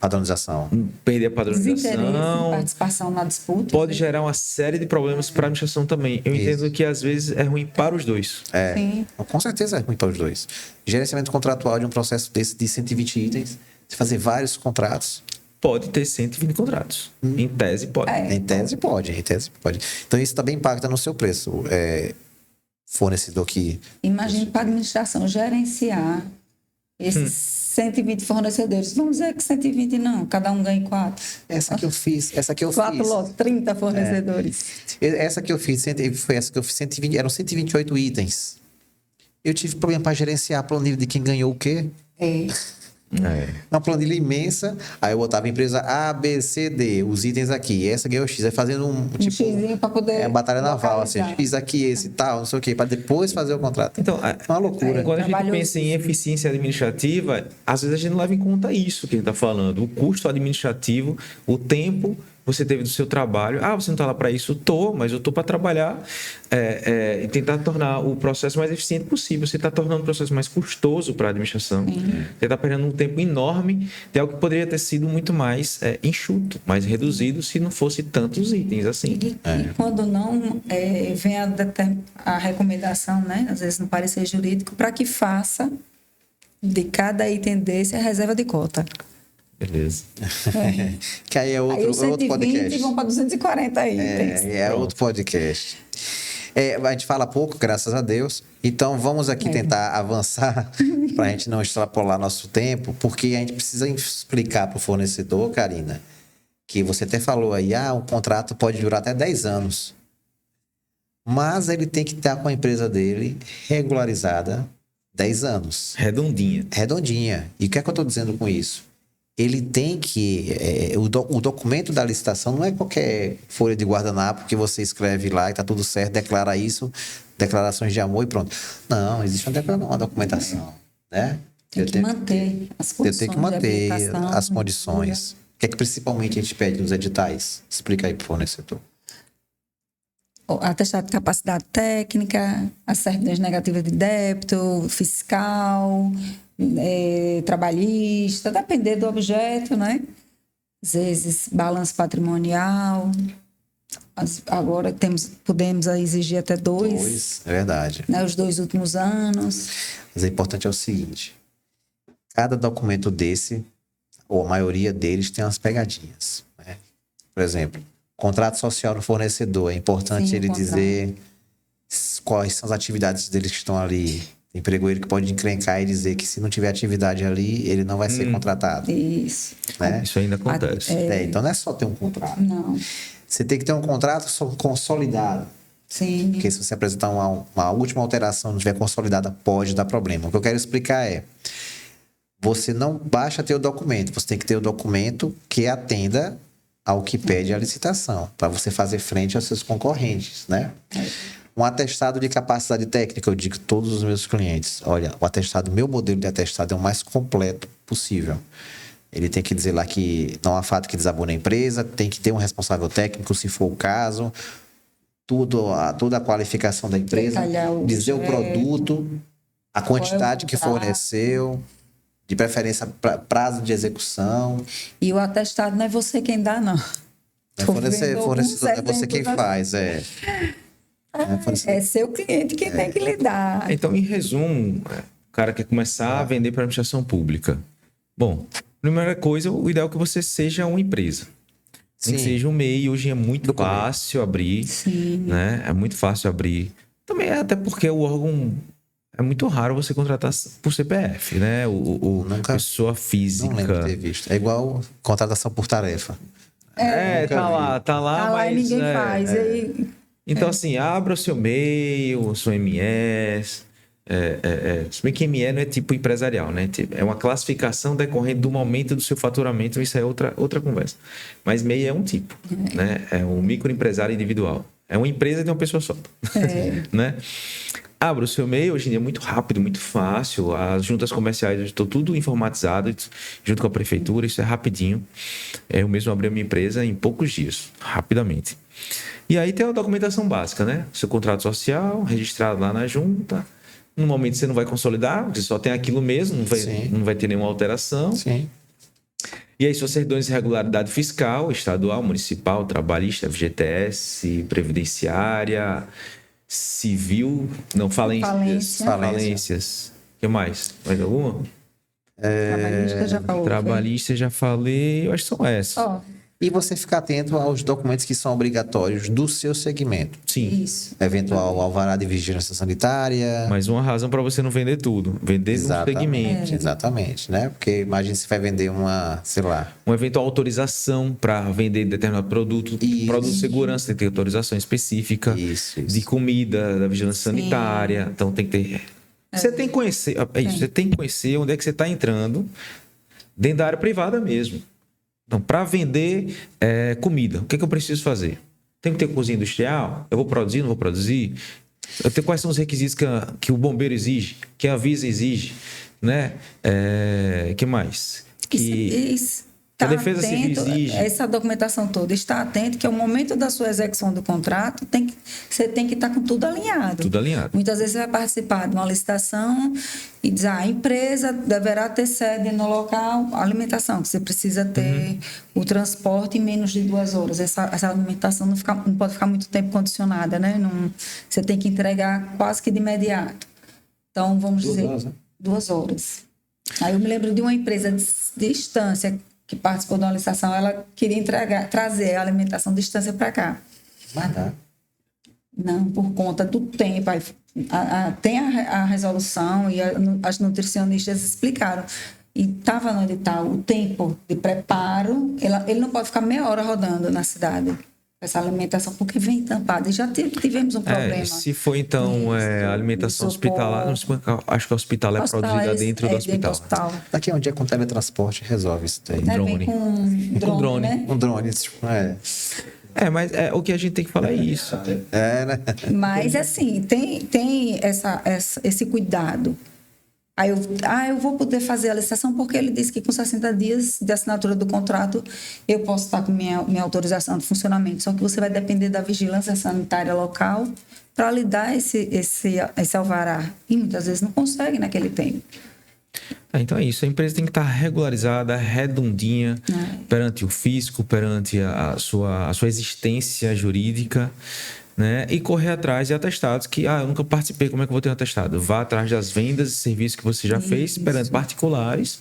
Padronização. Perder a padronização. Participação na disputa. Pode gerar uma série de problemas para a administração também. Eu entendo que, às vezes, é ruim para os dois. Sim. Com certeza é ruim para os dois. Gerenciamento contratual de um processo desse de 120 itens, você fazer vários contratos, pode ter 120 contratos. Em tese, pode. Em tese pode. Então, isso também impacta no seu preço. Fornecedor que... Imagine para a administração gerenciar esses 120 fornecedores. Vamos dizer que 120 não, cada um ganha 4. Essa que eu fiz. 4 lotes, 30 fornecedores. Essa que eu fiz, foi essa que eu fiz, 120, eram 128 itens. Eu tive problema para gerenciar a planilha de quem ganhou o quê? Uma planilha imensa, aí eu botava empresa A, B, C, D, os itens aqui, essa ganhou X, aí fazendo um tipo... xizinho para poder... batalha naval, assim, localizar. X aqui, esse tal, não sei o quê, para depois fazer o contrato. Então, uma loucura. Quando a gente pensa em eficiência administrativa, às vezes a gente não leva em conta isso que a gente está falando. O custo administrativo, o tempo você teve do seu trabalho. Você não está lá para isso? Mas eu estou para trabalhar e tentar tornar o processo mais eficiente possível. Você está tornando o processo mais custoso para a administração. Você está perdendo um tempo enorme de algo que poderia ter sido muito mais enxuto, mais reduzido, se não fosse tantos itens assim. E quando não, vem a recomendação, né? Às vezes no parecer jurídico, para que faça de cada item desse a reserva de cota. Beleza. Que aí é outro podcast. E vão para 240 itens. Outro podcast. A gente fala pouco, graças a Deus. Então, vamos aqui tentar avançar para a gente não extrapolar nosso tempo, porque a gente precisa explicar para o fornecedor, Karina, que você até falou aí, um contrato pode durar até 10 anos. Mas ele tem que estar com a empresa dele regularizada 10 anos. Redondinha. E o que é que eu estou dizendo com isso? Ele tem que... o documento da licitação não é qualquer folha de guardanapo que você escreve lá e está tudo certo, declara isso, declarações de amor e pronto. Não, existe uma documentação, né? Tem que manter as condições. Eu tenho que manter as condições. O que é que principalmente a gente pede nos editais? Explica aí para o fornecedor. Atestado de capacidade técnica, as certidões negativas de débito, fiscal, trabalhista, depender do objeto, né? Às vezes, balanço patrimonial. Agora podemos exigir até 2. É verdade. Né, os 2 últimos anos. Mas o importante é o seguinte: cada documento desse, ou a maioria deles, tem umas pegadinhas. Né? Por exemplo, contrato social do fornecedor. É importante ele dizer quais são as atividades deles que estão ali. Tem pregoeiro que pode encrencar e dizer que se não tiver atividade ali, ele não vai ser contratado. Isso. Né? Isso ainda acontece. Então não é só ter um contrato. Não. Você tem que ter um contrato consolidado. Sim. Porque se você apresentar uma última alteração não estiver consolidada, pode dar problema. O que eu quero explicar é: você não basta ter o documento, você tem que ter o documento que atenda ao que pede a licitação, para você fazer frente aos seus concorrentes, né? Um atestado de capacidade técnica, eu digo a todos os meus clientes: olha, meu modelo de atestado é o mais completo possível. Ele tem que dizer lá que não há fato que desabone a empresa, tem que ter um responsável técnico, se for o caso, toda a qualificação da empresa, dizer o produto, a quantidade que forneceu, de preferência prazo de execução. E o atestado não é você quem dá, não. Fornecedor, é você quem faz, é seu cliente quem tem que lidar. Então, em resumo, o cara quer começar a vender para a administração pública. Bom, primeira coisa, o ideal é que você seja uma empresa. Nem que seja um MEI. Hoje é muito fácil abrir. Sim. Né? É muito fácil abrir. Também até porque o órgão... É muito raro você contratar por CPF, né? Nunca, pessoa física. Não lembro de ter visto. É igual contratação por tarefa. Tá lá, mas... e ninguém faz. Então, assim, abra o seu MEI, o seu MS... Se bem que ME não é tipo empresarial, né? É uma classificação decorrente do momento do seu faturamento, isso é outra conversa. Mas MEI é um tipo, né? É um microempresário individual. É uma empresa de uma pessoa só, né? Abra o seu MEI, hoje em dia é muito rápido, muito fácil. As juntas comerciais estão tudo informatizado, junto com a prefeitura, isso é rapidinho. Eu mesmo abri a minha empresa em poucos dias, rapidamente. E aí tem a documentação básica, né? Seu contrato social, registrado lá na junta. No momento você não vai consolidar, você só tem aquilo mesmo, não vai ter nenhuma alteração. Sim. E aí, suas certidões de regularidade fiscal, estadual, municipal, trabalhista, FGTS, previdenciária, civil, não, falências. O que mais? Mais alguma? Trabalhista já falou. Trabalhista já falei, eu acho que são essas. Ó, E você ficar atento aos documentos que são obrigatórios do seu segmento. Sim. isso. Eventual alvará de vigilância sanitária. Mais uma razão para você não vender tudo. Vender no segmento. Exatamente, né? Porque imagine se vai vender uma, sei lá, Uma eventual autorização para vender determinado produto. Isso. Produto de segurança, tem que ter autorização específica. Isso. De comida, da vigilância sanitária. Então tem que ter. Você tem que conhecer. É isso, você tem que conhecer onde é que você está entrando dentro da área privada mesmo. Então, para vender comida, o que eu preciso fazer? Tem que ter cozinha industrial? Eu vou produzir, não vou produzir? Quais são os requisitos que o bombeiro exige, que a Anvisa exige, né? Que mais? Que a Defesa Civil exige. Essa documentação toda, está atento que ao momento da sua execução do contrato, você tem que estar com tudo alinhado. Tudo alinhado. Muitas vezes você vai participar de uma licitação e diz, a empresa deverá ter sede no local, alimentação, que você precisa ter o transporte em menos de 2 horas. Essa alimentação não pode ficar muito tempo condicionada, né? Você tem que entregar quase que de imediato. Então, vamos dizer, 2 horas, né? 2 horas. Aí eu me lembro de uma empresa de distância que participou de uma licitação, ela queria trazer a alimentação de distância para cá. Mas dá. Não, por conta do tempo. Aí, tem a resolução e as nutricionistas explicaram. E estava no edital o tempo de preparo, ele não pode ficar meia hora rodando na cidade. Essa alimentação, porque vem tampada. E já tivemos um problema. Se for, então, a alimentação hospitalar, acho que a hospitalar é produzida dentro do hospital. Daqui a um dia com teletransporte resolve isso daí. Drone. Com drone, né? Um drone, tipo, mas o que a gente tem que falar é isso. né? Mas, assim, tem esse cuidado. Aí eu vou poder fazer a licitação porque ele disse que com 60 dias de assinatura do contrato eu posso estar com minha autorização de funcionamento. Só que você vai depender da vigilância sanitária local para lhe dar esse alvará. E muitas vezes não consegue naquele tempo. Então é isso. A empresa tem que estar regularizada, redondinha perante o fisco, perante a sua existência jurídica. Né? E correr atrás de atestados que, eu nunca participei, como é que eu vou ter um atestado? Vá atrás das vendas e serviços que você já fez, perante particulares,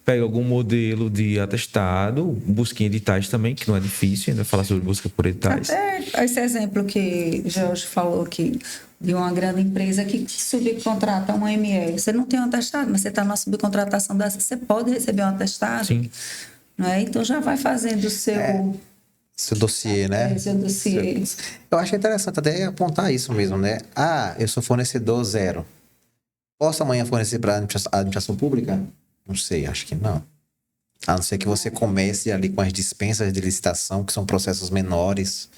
pega algum modelo de atestado, busque em editais também, que não é difícil, ainda falar sobre busca por editais. Até esse exemplo que Jorge falou aqui, de uma grande empresa que subcontrata uma ML. Você não tem um atestado, mas você está na subcontratação dessa, você pode receber um atestado. Sim. Não é? Então já vai fazendo o seu... Seu dossiê, né? Seu dossiê. Eu acho interessante até apontar isso mesmo, né? Eu sou fornecedor 0. Posso amanhã fornecer para a administração pública? Não sei, acho que não. A não ser que você comece ali com as dispensas de licitação, que são processos menores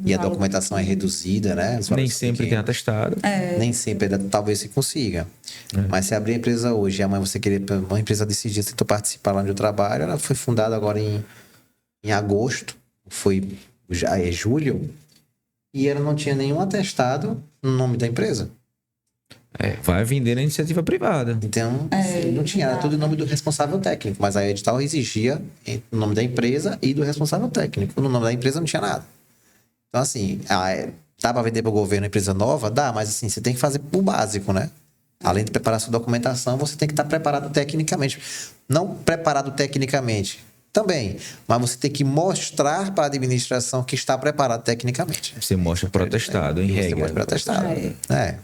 e a documentação é reduzida, né? Nem sempre tem atestado. Nem sempre, talvez se consiga. Mas se abrir a empresa hoje e amanhã você querer uma empresa decidir se tu participar lá onde eu trabalho, ela foi fundada agora em agosto. Já é julho, e ela não tinha nenhum atestado no nome da empresa. Vai vender na iniciativa privada. Então, não tinha, era tudo em nome do responsável técnico, mas a edital exigia o nome da empresa e do responsável técnico. No nome da empresa não tinha nada. Então, assim, dá para vender para o governo empresa nova? Dá, mas assim, você tem que fazer o básico, né? Além de preparar sua documentação, você tem que estar preparado tecnicamente. Não preparado tecnicamente também, mas você tem que mostrar para a administração que está preparado tecnicamente. Você mostra para o atestado, em regra. Você mostra para o atestado. Né?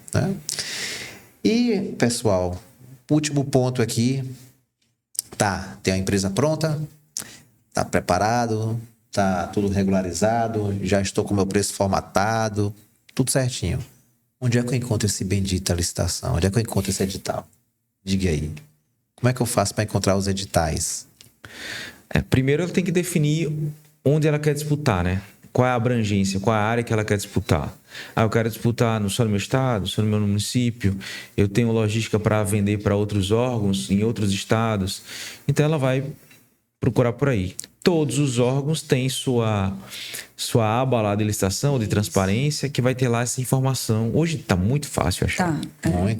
E, pessoal, último ponto aqui. Tem a empresa pronta, está preparado, está tudo regularizado, já estou com o meu preço formatado, tudo certinho. Onde é que eu encontro esse bendita licitação? Onde é que eu encontro esse edital? Diga aí. Como é que eu faço para encontrar os editais? Primeiro ela tem que definir onde ela quer disputar, né? Qual é a abrangência, qual é a área que ela quer disputar. Eu quero disputar só no meu estado, só no meu município. Eu tenho logística para vender para outros órgãos, em outros estados. Então ela vai procurar por aí. Todos os órgãos têm sua aba lá de licitação, de transparência, que vai ter lá essa informação. Hoje está muito fácil achar.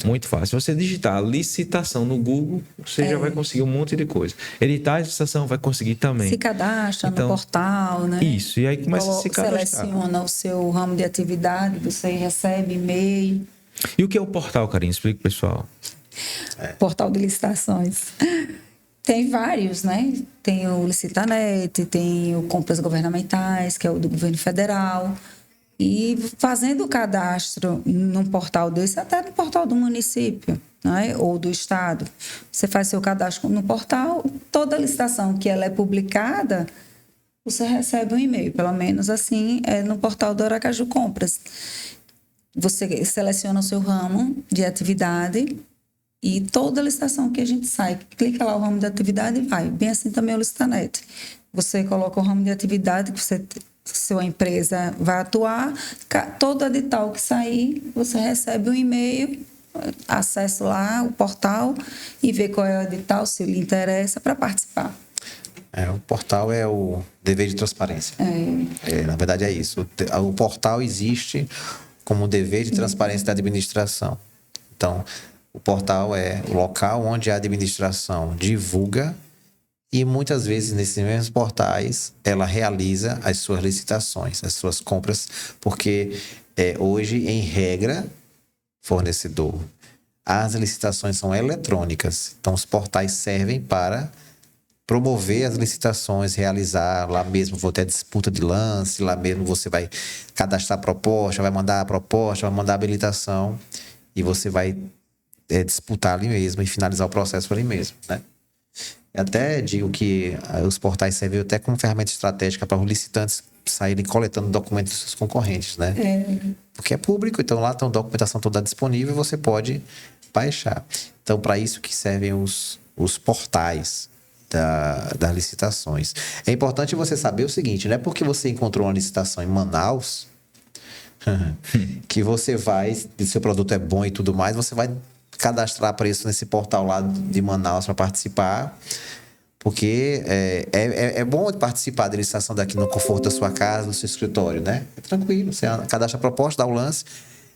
Muito fácil. Você digitar licitação no Google, você já vai conseguir um monte de coisa. Editais de licitação vai conseguir também. Se cadastra no portal, né? Isso, e aí começa a se cadastrar. Seleciona o seu ramo de atividade, você recebe e-mail. E o que é o portal, Karine? Explica pro pessoal. Portal de licitações. Tem vários, né? Tem o Licitanet, tem o Compras Governamentais, que é o do governo federal. E fazendo o cadastro num portal desse, até no portal do município, né? Ou do estado. Você faz seu cadastro no portal, toda licitação que ela é publicada, você recebe um e-mail, pelo menos assim, no portal do Aracaju Compras. Você seleciona o seu ramo de atividade e toda licitação que a gente sai, clica lá o ramo de atividade e vai. Bem assim também o Licitanet. Você coloca o ramo de atividade que sua empresa vai atuar, todo edital que sair, você recebe um e-mail, acesse lá o portal e vê qual é o edital, se lhe interessa, para participar. O portal é o dever de transparência. Na verdade é isso. O portal existe como dever de transparência da administração. Então, o portal é o local onde a administração divulga e muitas vezes nesses mesmos portais ela realiza as suas licitações, as suas compras, porque hoje, em regra, fornecedor, as licitações são eletrônicas. Então, os portais servem para promover as licitações, realizar, lá mesmo vou ter disputa de lance, lá mesmo você vai cadastrar a proposta, vai mandar a proposta, vai mandar a habilitação e você vai disputar ali mesmo e finalizar o processo ali mesmo, né? Eu até digo que os portais servem até como ferramenta estratégica para os licitantes saírem coletando documentos dos seus concorrentes, né? Porque é público, então lá tem a documentação toda disponível e você pode baixar. Então, para isso que servem os portais das licitações. É importante você saber o seguinte, não é porque você encontrou uma licitação em Manaus que você vai, seu produto é bom e tudo mais, você vai cadastrar preço nesse portal lá de Manaus para participar, porque é bom participar da licitação daqui no conforto da sua casa, do seu escritório, né? É tranquilo, você cadastra a proposta, dá o lance.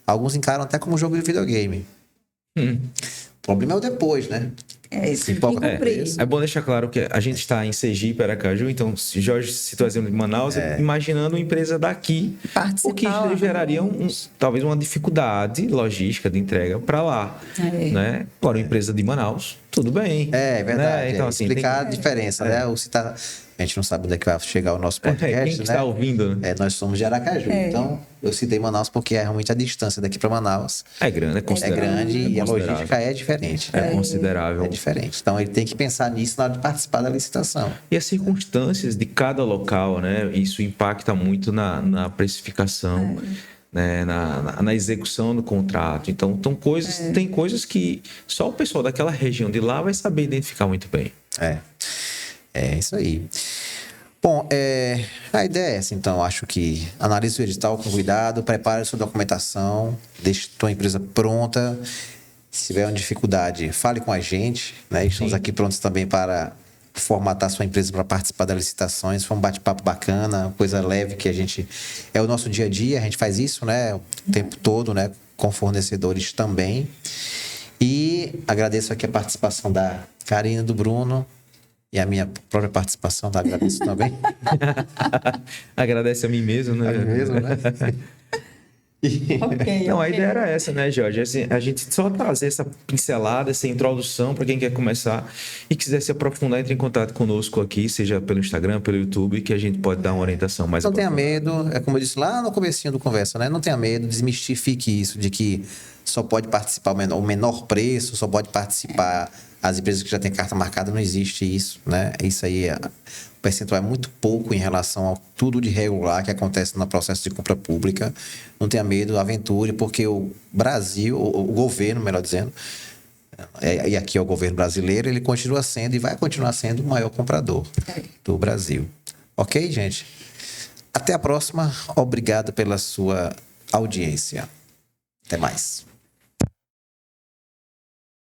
Alguns encaram até como jogo de videogame. O problema é o depois, né? Isso. É bom deixar claro que a gente está em Sergipe, Aracaju, então se Jorge citou o exemplo de Manaus, imaginando uma empresa daqui, o que geraria talvez uma dificuldade logística de entrega para lá, né? Agora, uma empresa de Manaus, tudo bem. É verdade. Né? Então, assim, explicar a diferença, né? A gente não sabe onde é que vai chegar o nosso podcast, quem que está ouvindo, né? Nós somos de Aracaju, então eu citei Manaus porque realmente a distância daqui para Manaus é grande, é grande e a logística é diferente. É considerável. É diferente. Então ele tem que pensar nisso na hora de participar da licitação. E as circunstâncias de cada local, né? Isso impacta muito na precificação, né? Na execução do contrato. Então, tem coisas que só o pessoal daquela região de lá vai saber identificar muito bem. É isso aí. Bom, a ideia é essa, então. Acho que analise o edital com cuidado, prepare a sua documentação, deixe a tua empresa pronta. Se tiver uma dificuldade, fale com a gente, né? Estamos aqui prontos também para formatar sua empresa para participar das licitações. Foi um bate-papo bacana, coisa leve que a gente... É o nosso dia a dia, a gente faz isso, né? O tempo todo, né? Com fornecedores também. E agradeço aqui a participação da Karina, do Bruno, e a minha própria participação, tá? Agradeço também. Agradece a mim mesmo, né? A mim mesmo, né? Não, a ideia era essa, né, Jorge? Assim, a gente só trazer essa pincelada, essa introdução para quem quer começar e quiser se aprofundar, entre em contato conosco aqui, seja pelo Instagram, pelo YouTube, que a gente pode dar uma orientação mais Não tenha medo, é como eu disse lá no comecinho do conversa, né? Não tenha medo, desmistifique isso de que só pode participar o menor preço, só pode participar as empresas que já têm carta marcada, não existe isso, né? Isso aí, o percentual é muito pouco em relação a tudo de regular que acontece no processo de compra pública. Não tenha medo, aventure, porque o Brasil, o governo, melhor dizendo, e aqui é o governo brasileiro, ele continua sendo e vai continuar sendo o maior comprador do Brasil. Ok, gente? Até a próxima. Obrigado pela sua audiência. Até mais.